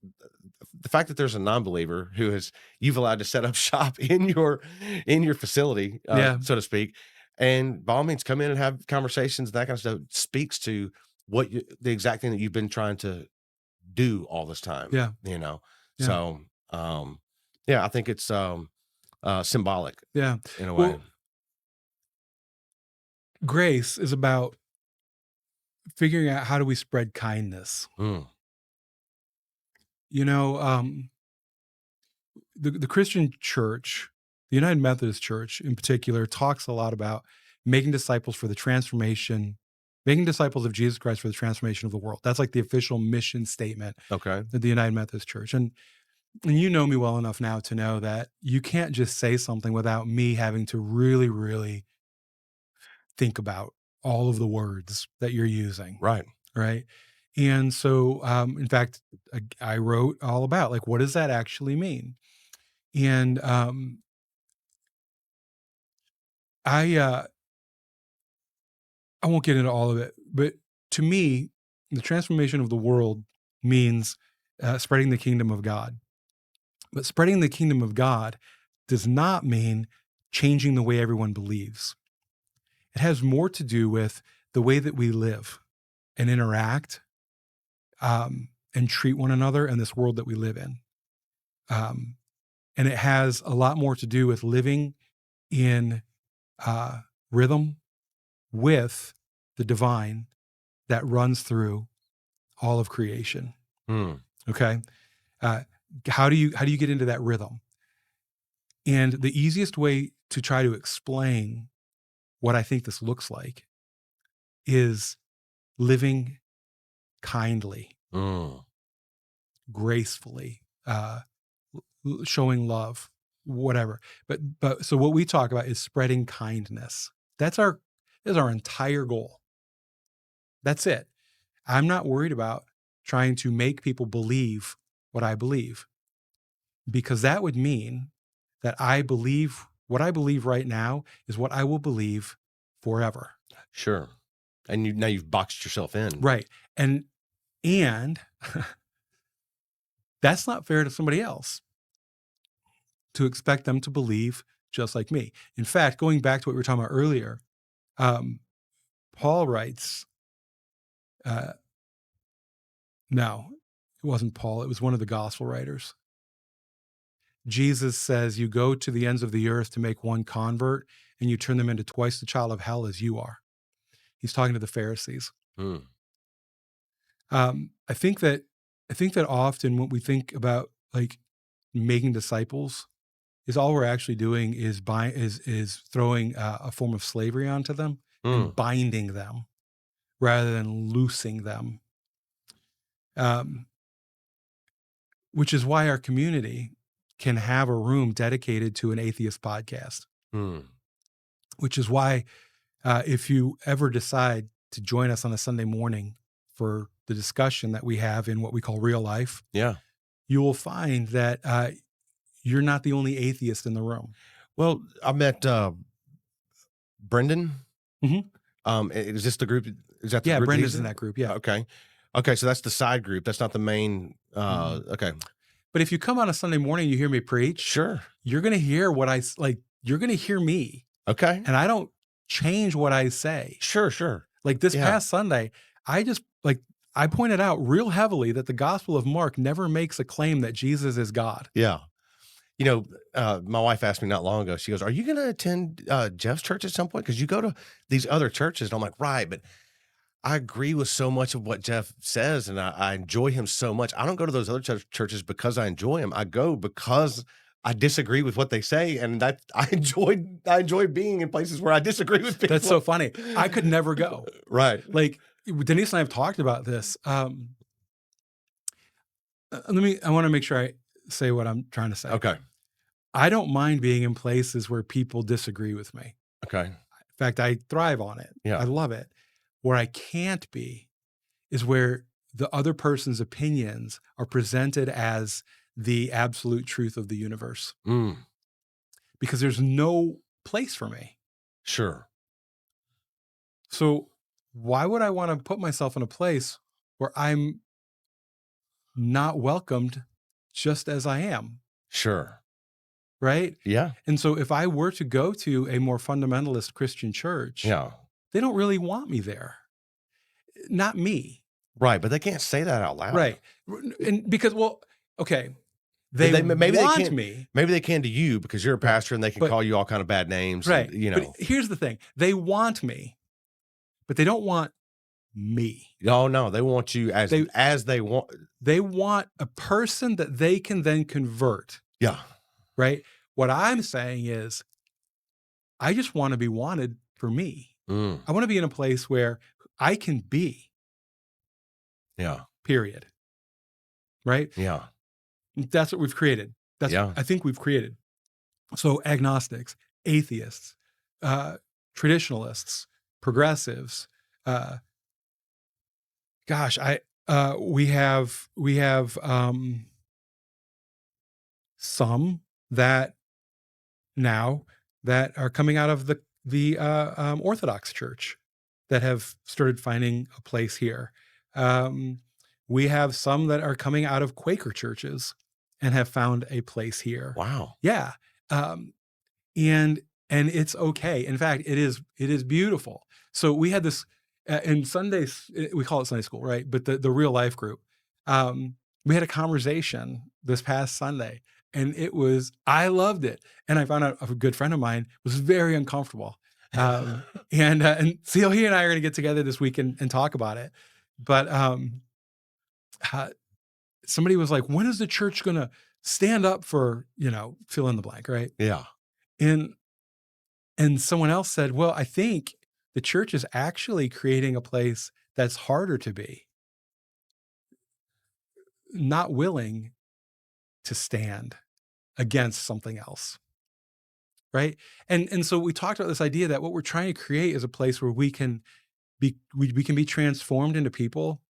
the fact that there's a non-believer who has you've allowed to set up shop in your facility, Yeah. so to speak, and by all means come in and have conversations, that kind of stuff speaks to the exact thing that you've been trying to do all this time, Yeah. you know? Yeah. So, yeah, I think it's, symbolic Yeah. in a way. Well, grace is about figuring out how do we spread kindness. Mm, You know, the Christian church, the United Methodist Church in particular, talks a lot about making disciples for the transformation, making disciples of Jesus Christ for the transformation of the world. That's like the official mission statement okay. of the United Methodist Church. And you know me well enough now to know that you can't just say something without me having to really, really think about all of the words that you're using, Right. right? And so, in fact, I wrote all about like, what does that actually mean? And I uh, I won't get into all of it, but to me, the transformation of the world means spreading the kingdom of God. But spreading the kingdom of God does not mean changing the way everyone believes. It has more to do with the way that we live and interact and treat one another in this world that we live in. Um, and it has a lot more to do with living in rhythm with the divine that runs through all of creation. Mm, Okay, uh, how do you get into that rhythm? And the easiest way to try to explain what I think this looks like is living kindly, mm, gracefully, showing love, whatever. But so what we talk about is spreading kindness. That's our entire goal. That's it. I'm not worried about trying to make people believe what I believe because that would mean that I believe what I believe right now is what I will believe forever. sure. And now you've boxed yourself in. Right. And that's not fair to somebody else to expect them to believe just like me. In fact, going back to what we were talking about earlier, um, Paul writes, uh, no, it wasn't Paul. It was one of the gospel writers. Jesus says, you go to the ends of the earth to make one convert, and you turn them into twice the child of hell as you are. He's talking to the Pharisees. Mm. I think that often when we think about like making disciples, is all we're actually doing is throwing a form of slavery onto them Mm. and binding them rather than loosing them. Which is why our community can have a room dedicated to an atheist podcast. Mm. Which is why if you ever decide to join us on a Sunday morning for the discussion that we have in what we call real life, Yeah. you will find that you're not the only atheist in the room. Well, I met Brendan. Mhm. Is this the group? Is that the Yeah, group? Brenda's in that group, yeah. Okay. Okay. So that's the side group. That's not the main. Okay. But if you come on a Sunday morning, you hear me preach, Sure. you're going to hear what you're going to hear me. Okay. And I don't change what I say. Sure. Sure. Like this Yeah. past Sunday, I pointed out real heavily that the Gospel of Mark never makes a claim that Jesus is God. Yeah. My wife asked me not long ago, she goes, are you going to attend Jeff's church at some point? Because you go to these other churches. And I'm like, right. But I agree with so much of what Jeff says, and I enjoy him so much. I don't go to those other churches because I enjoy him. I go because I disagree with what they say, and that I enjoy being in places where I disagree with people. That's so funny. I could never go. Right. Like Denise and I have talked about this. I want to make sure I say what I'm trying to say. Okay. I don't mind being in places where people disagree with me. Okay. In fact, I thrive on it. Yeah. I love it. Where I can't be is where the other person's opinions are presented as the absolute truth of the universe. Mm. Because there's no place for me. Sure. So why would I want to put myself in a place where I'm not welcomed just as I am? Sure. Right? Yeah. And so if I were to go to a more fundamentalist Christian church, Yeah. they don't really want me there. Not me. Right. But they can't say that out loud. Right. And because, okay, they maybe want they can, me. Maybe they can to you because you're a pastor and they can call you all kind of bad names. Right. And, But here's the thing. They want me, but they don't want me. Oh, no. They want you as they want. They want a person that they can then convert. Yeah. Right. What I'm saying is, I just want to be wanted for me. Mm. I want to be in a place where I can be. Yeah. Period. Right. Yeah. That's what we've created. That's what I think we've created. So agnostics, atheists, traditionalists, progressives. We have some that now that are coming out of the Orthodox Church that have started finding a place here. We have some that are coming out of Quaker churches and have found a place here. Wow. Yeah. And it's okay. In fact, it is beautiful. So we had this in Sundays, we call it Sunday school, right? But the real life group, we had a conversation this past Sunday, and I loved it. And I found out a good friend of mine was very uncomfortable. And so he and I are going to get together this week and talk about it. But somebody was like, when is the church going to stand up for, fill in the blank, right? Yeah. And someone else said, well, I think the church is actually creating a place that's harder to be. Not willing to stand against something else. Right. And so we talked about this idea that what we're trying to create is a place where we can be transformed into people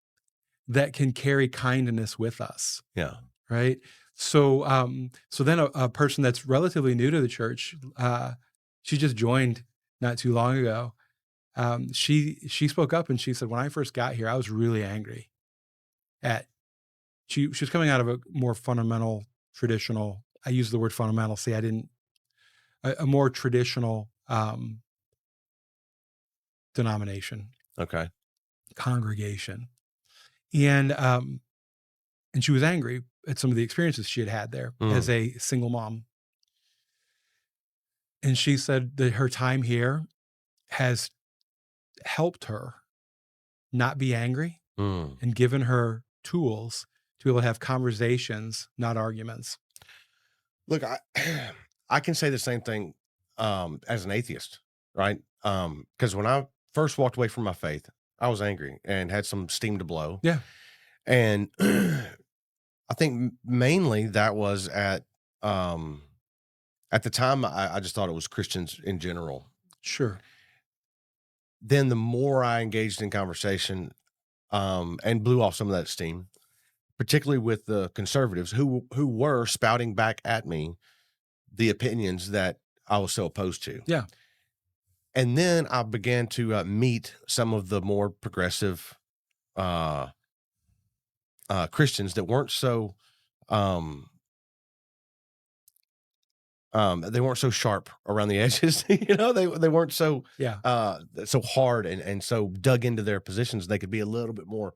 that can carry kindness with us. Yeah. Right. So then a person that's relatively new to the church, she just joined not too long ago. She spoke up and she said, when I first got here, I was really angry she was coming out of a more fundamental, traditional, I use the word fundamental. See, a more traditional denomination. Okay. congregation. And she was angry at some of the experiences she had had there as Mm, a single mom. And she said that her time here has helped her not be angry mm. and given her tools to be able to have conversations, not arguments. Look, I I can say the same thing, as an atheist, right? Because when I first walked away from my faith, I was angry and had some steam to blow, Yeah, and I think mainly that was at the time, I just thought it was Christians in general. sure. Then the more I engaged in conversation, and blew off some of that steam, particularly with the conservatives who were spouting back at me the opinions that I was so opposed to. Yeah. And then I began to, meet some of the more progressive, uh, Christians that weren't so, um, they weren't so sharp around the edges, they weren't so, Yeah. so hard and so dug into their positions. They could be a little bit more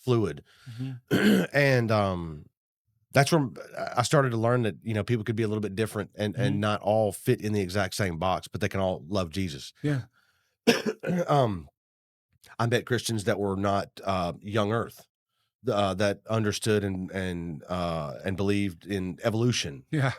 fluid. Mhm. And, that's where I started to learn that, people could be a little bit different and Mhm. not all fit in the exact same box, but they can all love Jesus. Yeah. um, I met Christians that were not, young Earth, that understood and believed in evolution. Yeah.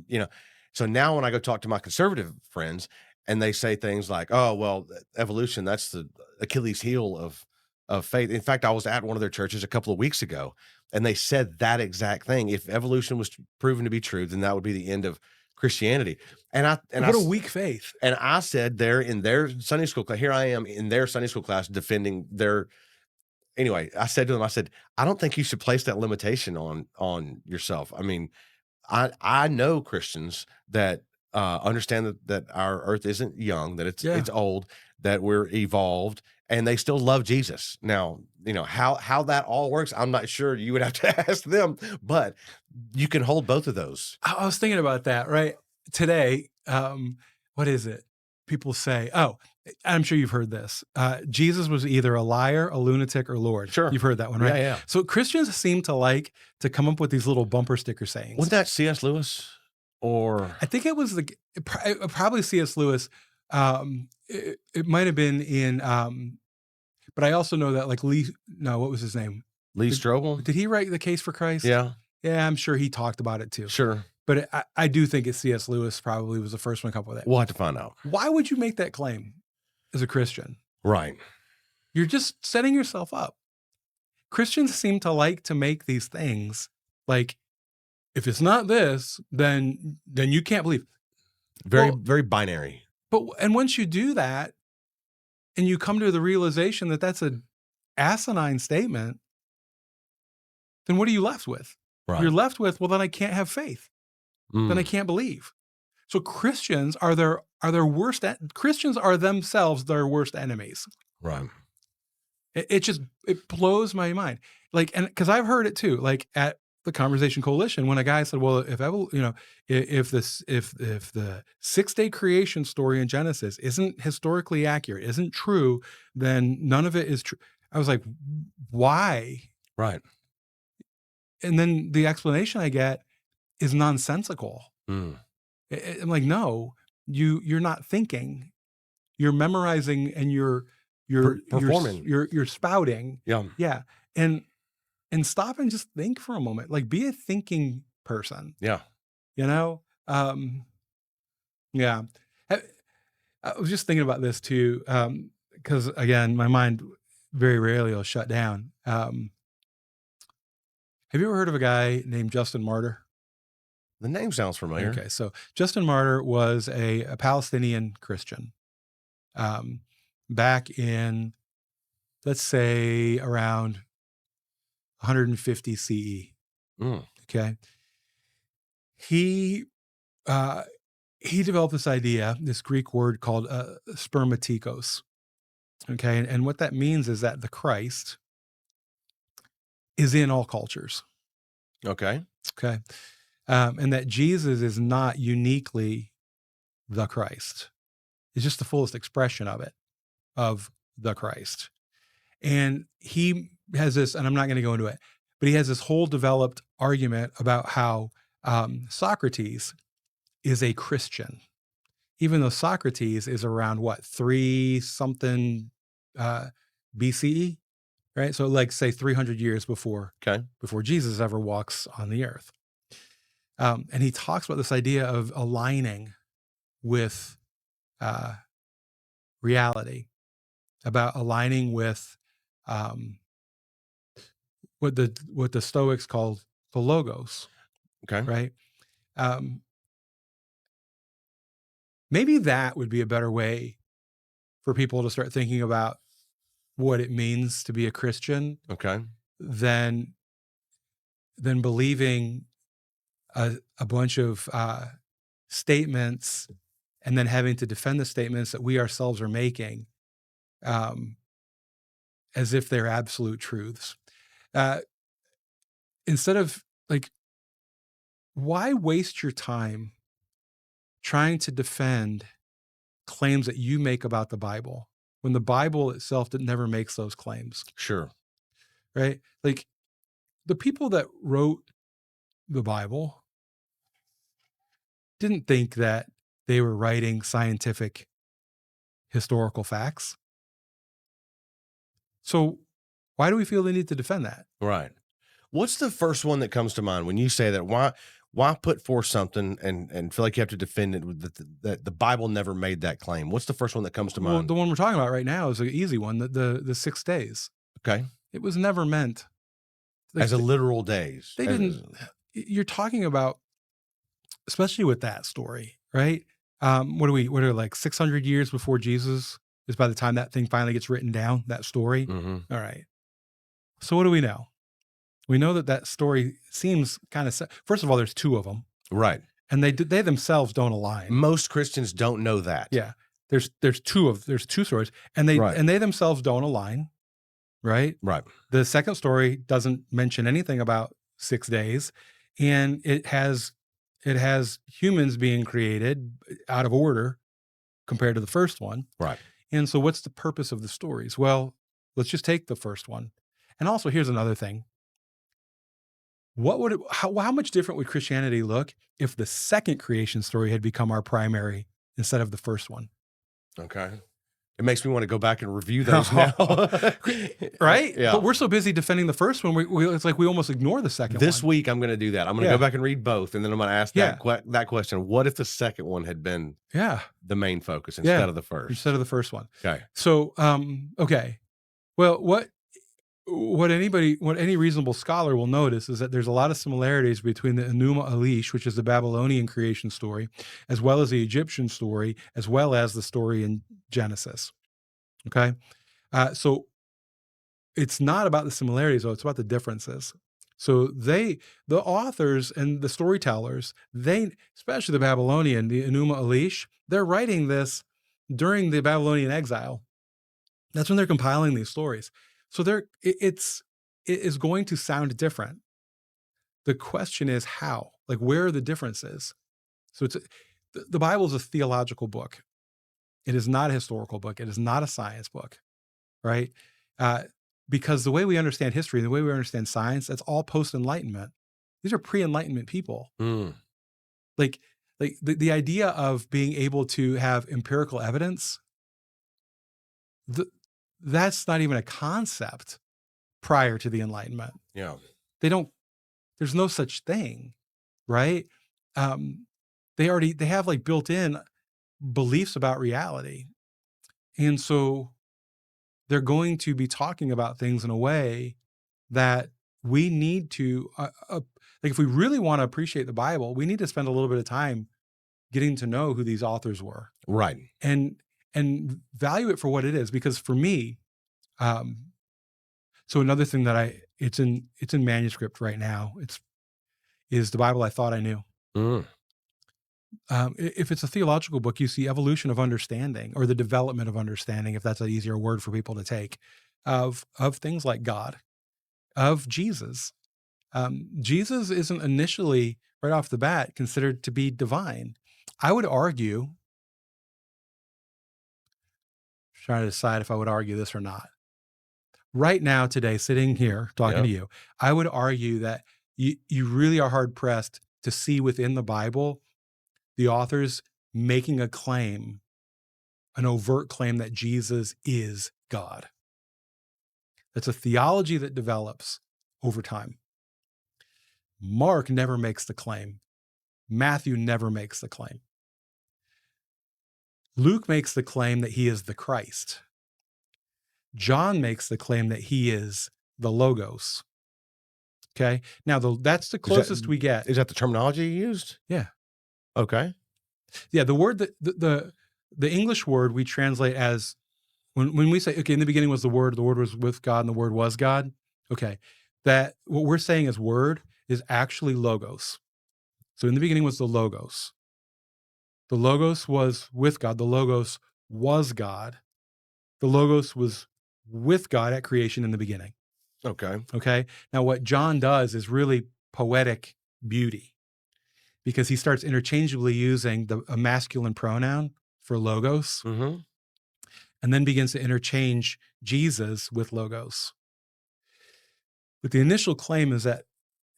You know, so now when I go talk to my conservative friends and they say things like, "Oh, well, evolution, that's the Achilles heel of faith." In fact, I was at one of their churches a couple of weeks ago, and they said that exact thing. If evolution was proven to be true, then that would be the end of Christianity. And I and I What a s- weak faith. and I said there in their Sunday school class, here I am in their Sunday school class defending their anyway, I said to them, I said, "I don't think you should place that limitation on yourself." I mean, I know Christians that, understand that our earth isn't young, that Yeah. it's old, that we're evolved, and they still love Jesus. Now, how that all works, I'm not sure. You would have to ask them, but you can hold both of those. I was thinking about that, right? Today, what is it? People say, oh, I'm sure you've heard this. Jesus was either a liar, a lunatic, or Lord. Sure. You've heard that one, Yeah, right? yeah. So Christians seem to like to come up with these little bumper sticker sayings. Wasn't that C.S. Lewis? Or I think it was probably C.S. Lewis. It might have been in, but I also know that like Lee. No, what was his name? Lee Did, Strobel? did he write the Case for Christ? Yeah, Yeah, I'm sure he talked about it too. sure. But I do think it's C.S. Lewis probably was the first one to come up with it. We'll have to find out. Why would you make that claim as a Christian? Right. You're just setting yourself up. Christians seem to like to make these things like, if it's not this, then you can't believe. Very, Well, very binary. and once you do that and you come to the realization that that's a asinine statement, then what are you left with? Right. You're left with, well, then I can't have faith. Then I Mm, can't believe. So Christians are their worst. Christians are themselves their worst enemies. right. It blows my mind. Like, and because I've heard it too. Like at the Conversation Coalition, when a guy said, "Well, if the 6-day creation story in Genesis isn't historically accurate, isn't true, then none of it is true." I was like, "Why?" Right. And then the explanation I get is nonsensical. Mm. I'm like, no, you're not thinking. You're memorizing and Performing. you're spouting. Yeah. Yeah. And stop and just think for a moment. Like be a thinking person, Yeah. you know? Yeah. I, I was just thinking about this too. Because again, my mind very rarely will shut down. Have you ever heard of a guy named Justin Martyr? The name sounds familiar. Okay, so Justin Martyr was a Palestinian Christian um, back in, let's say, around 150 CE. Mm. Okay, he uh, he developed this idea, this Greek word called spermatikos. Okay, and what that means is that the Christ is in all cultures. Okay. Okay, and that Jesus is not uniquely the Christ. It's just the fullest expression of it, of the Christ. And he has this, and I'm not going to go into it, but he has this whole developed argument about how Socrates is a Christian, even though Socrates is around what, 3 something BCE, right? So like say 300 years Okay. before Jesus ever walks on the earth. And he talks about this idea of aligning with uh, reality, about aligning with um, what the Stoics called the logos, Okay. right? Um, maybe that would be a better way for people to start thinking about what it means to be a Christian Okay. than believing a bunch of statements and then having to defend the statements that we ourselves are making um, as if they're absolute truths. Uh, Instead of like, why waste your time trying to defend claims that you make about the Bible when the Bible itself that never makes those claims, Sure. right? Like the people that wrote the Bible didn't think that they were writing scientific historical facts. So why do we feel the need to defend that? Right. What's the first one that comes to mind when you say that? Why put forth something and feel like you have to defend it with that the Bible never made that claim? What's the first one that comes to Well, mind? the one we're talking about right now is an easy one, the 6 days. Okay. It was never meant like As a literal days. they didn't. You're talking about, especially with that story, right? What are like 600 years before Jesus is by the time that thing finally gets written down, that story. Mhm. All right. So what do we know? We know that that story seems kind of, first of all, there's 2 of them Right. and they themselves don't align. Most Christians don't know that. Yeah. There's 2 stories and Right. they themselves don't align, right? Right. The second story doesn't mention anything about 6 days, and it has humans being created out of order compared to the first one. Right. And so what's the purpose of the stories? Well, let's just take the first one. And also here's another thing. What would how much different would Christianity look if the second creation story had become our primary instead of the first one? Okay. It makes me want to go back and review those now. Right? Yeah. But we're so busy defending the first one, it's like we almost ignore the second This one. week I'm going to do that. I'm going to Yeah. go back and read both, and then I'm going to ask Yeah. that question. What if the second one had been Yeah. the main focus Yeah. instead of the first? Instead of the first one. Okay. So, okay. Well, what any reasonable scholar will notice is that there's a lot of similarities between the Enuma Elish, which is the Babylonian creation story, as well as the Egyptian story, as well as the story in Genesis. Okay. So it's not about the similarities, though, it's about the differences. So the authors and the storytellers, especially the Babylonian, the Enuma Elish, they're writing this during the Babylonian exile. That's when they're compiling these stories. So it is going to sound different. The question is how, like where are the differences? So the Bible is a theological book. It is not a historical book. It is not a science book, right? Because the way we understand history, the way we understand science, that's all post-Enlightenment. These are pre-Enlightenment people. Mm. Like the idea of being able to have empirical evidence, that's not even a concept prior to the Enlightenment. Yeah. There's no such thing, right? They have like built in beliefs about reality. And so they're going to be talking about things in a way that we need to, like if we really want to appreciate the Bible, we need to spend a little bit of time getting to know who these authors were. Right. And value it for what it is. Because for me, so another thing that it's in manuscript right now. Is the Bible I Thought I Knew. Mm. If it's a theological book, you see evolution of understanding or the development of understanding, if that's an easier word for people to take, of things like God, of Jesus. Jesus isn't initially, right off the bat, considered to be divine. I would argue, trying to decide if I would argue this or not. right now, today, sitting here talking to Yep. you, I would argue that you really are hard pressed to see within the Bible the authors making a claim, an overt claim that Jesus is God. That's a theology that develops over time. Mark never makes the claim. Matthew never makes the claim. Luke makes the claim that he is the Christ. John makes the claim that he is the Logos. Okay. Now, that's the Is that closest we get. is that the terminology you used? Yeah. Okay. Yeah. The word that the English word we translate as when we say, okay, in the beginning was the word was with God, and the word was God. Okay. That what we're saying as word is actually Logos. So in the beginning was the Logos. The Logos was with God. The Logos was God. The Logos was with God at creation in the beginning. Okay. Okay. Now, what John does is really poetic beauty because he starts interchangeably using a masculine pronoun for Logos Mm-hmm. and then begins to interchange Jesus with Logos. But the initial claim is that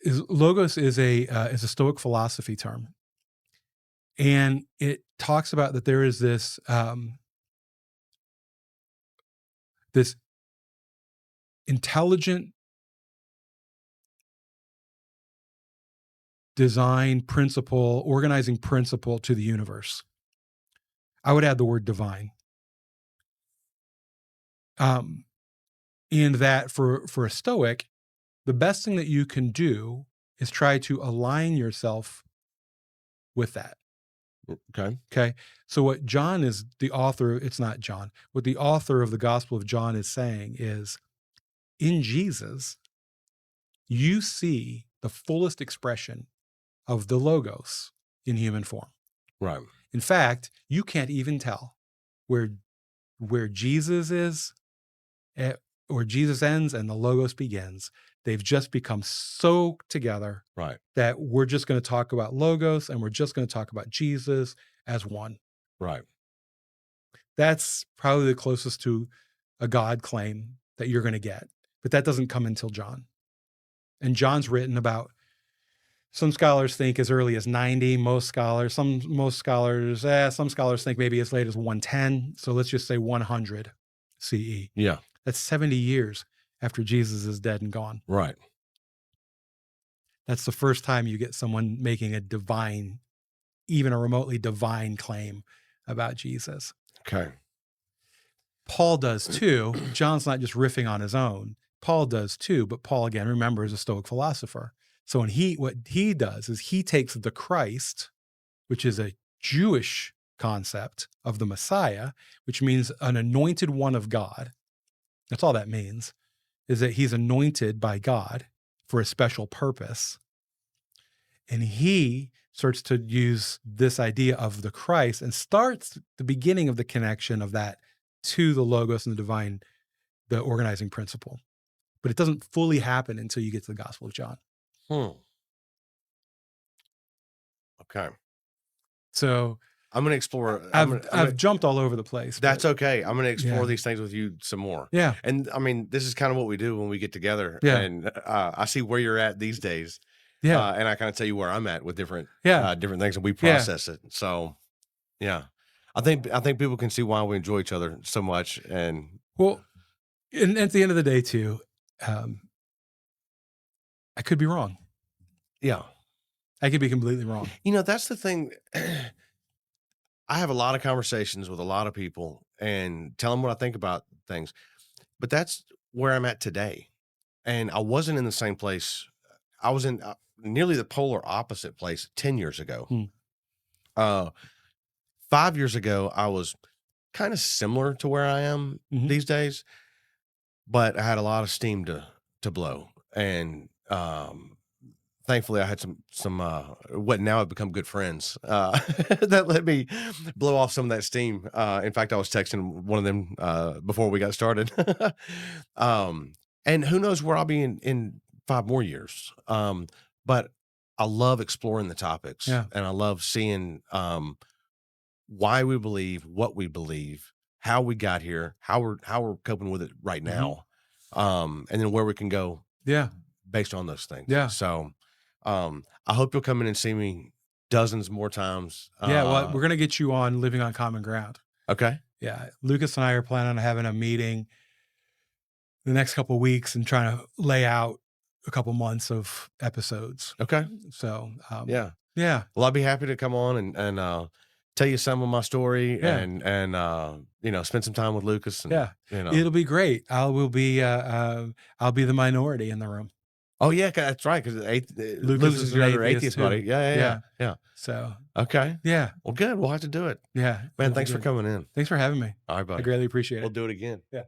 Logos is a Stoic philosophy term. And it talks about that there is this intelligent design principle, organizing principle to the universe. I would add the word divine. In that for a Stoic, the best thing that you can do is try to align yourself with that. Okay. Okay. So what John is the author, it's not John, what the author of the Gospel of John is saying is in Jesus, you see the fullest expression of the Logos in human form. Right. In fact, you can't even tell where Jesus is or Jesus ends and the Logos begins. They've just become so together Right. that we're just going to talk about Logos and we're just going to talk about Jesus as one. Right. That's probably the closest to a God claim that you're going to get. But that doesn't come until John. And John's written about, some scholars think as early as 90, some scholars think maybe as late as 110. So let's just say 100 CE. Yeah. That's 70 years after Jesus is dead and gone. Right. That's the first time you get someone making a divine, even a remotely divine claim about Jesus. Okay. Paul does too. John's not just riffing on his own. Paul does too, but Paul, again, remember, is a Stoic philosopher. So what he does is he takes the Christ, which is a Jewish concept of the Messiah, which means an anointed one of God. That's all that means, is that he's anointed by God for a special purpose. And he starts to use this idea of the Christ and starts the beginning of the connection of that to the Logos and the divine, the organizing principle. But it doesn't fully happen until you get to the Gospel of John. Okay. So I'm going to explore. I've jumped all over the place. That's okay. I'm going to explore Yeah. these things with you some more. Yeah. And I mean, this is kind of what we do when we get together. Yeah. And I see where you're at these days. Yeah. And I kind of tell you where I'm at with different things, and we Yeah. process it. So, yeah, I think people can see why we enjoy each other so much. And well, and at the end of the day, too, I could be wrong. Yeah, I could be completely wrong. you know, that's the thing. I have a lot of conversations with a lot of people and tell them what I think about things, but that's where I'm at today. And I wasn't in the same place. I was in nearly the polar opposite place 10 years ago. Uh, 5 years ago, I was kind of similar to where I am these days, but I had a lot of steam to blow. And thankfully I had some what now have become good friends that let me blow off some of that steam. In fact, I was texting one of them before we got started. And who knows where I'll be in 5 more years. But I love exploring the topics, Yeah. and I love seeing why we believe what we believe, how we got here, how we're coping with it right now. and then where we can go Yeah. based on those things. Yeah. So, I hope you'll come in and see me dozens more times. Yeah. Well, we're gonna get you on Living on Common Ground. Okay. Yeah. Lucas and I are planning on having a meeting the next couple of weeks and trying to lay out a couple months of episodes. Okay. So, Yeah. yeah. Well, I'll be happy to come on and tell you some of my story Yeah. and spend some time with Lucas and Yeah. It'll be great. I'll be the minority in the room. Oh yeah, that's right. Because Lucas Lucas is is an your other atheist atheist too. buddy. Yeah, yeah, yeah, Yeah. yeah. So, Okay. yeah. Well, good. We'll have to do it, Yeah. man. It'll be Thanks for good. coming in. Thanks for having me. All right, I buddy. greatly appreciate We'll it. do it again. Yeah.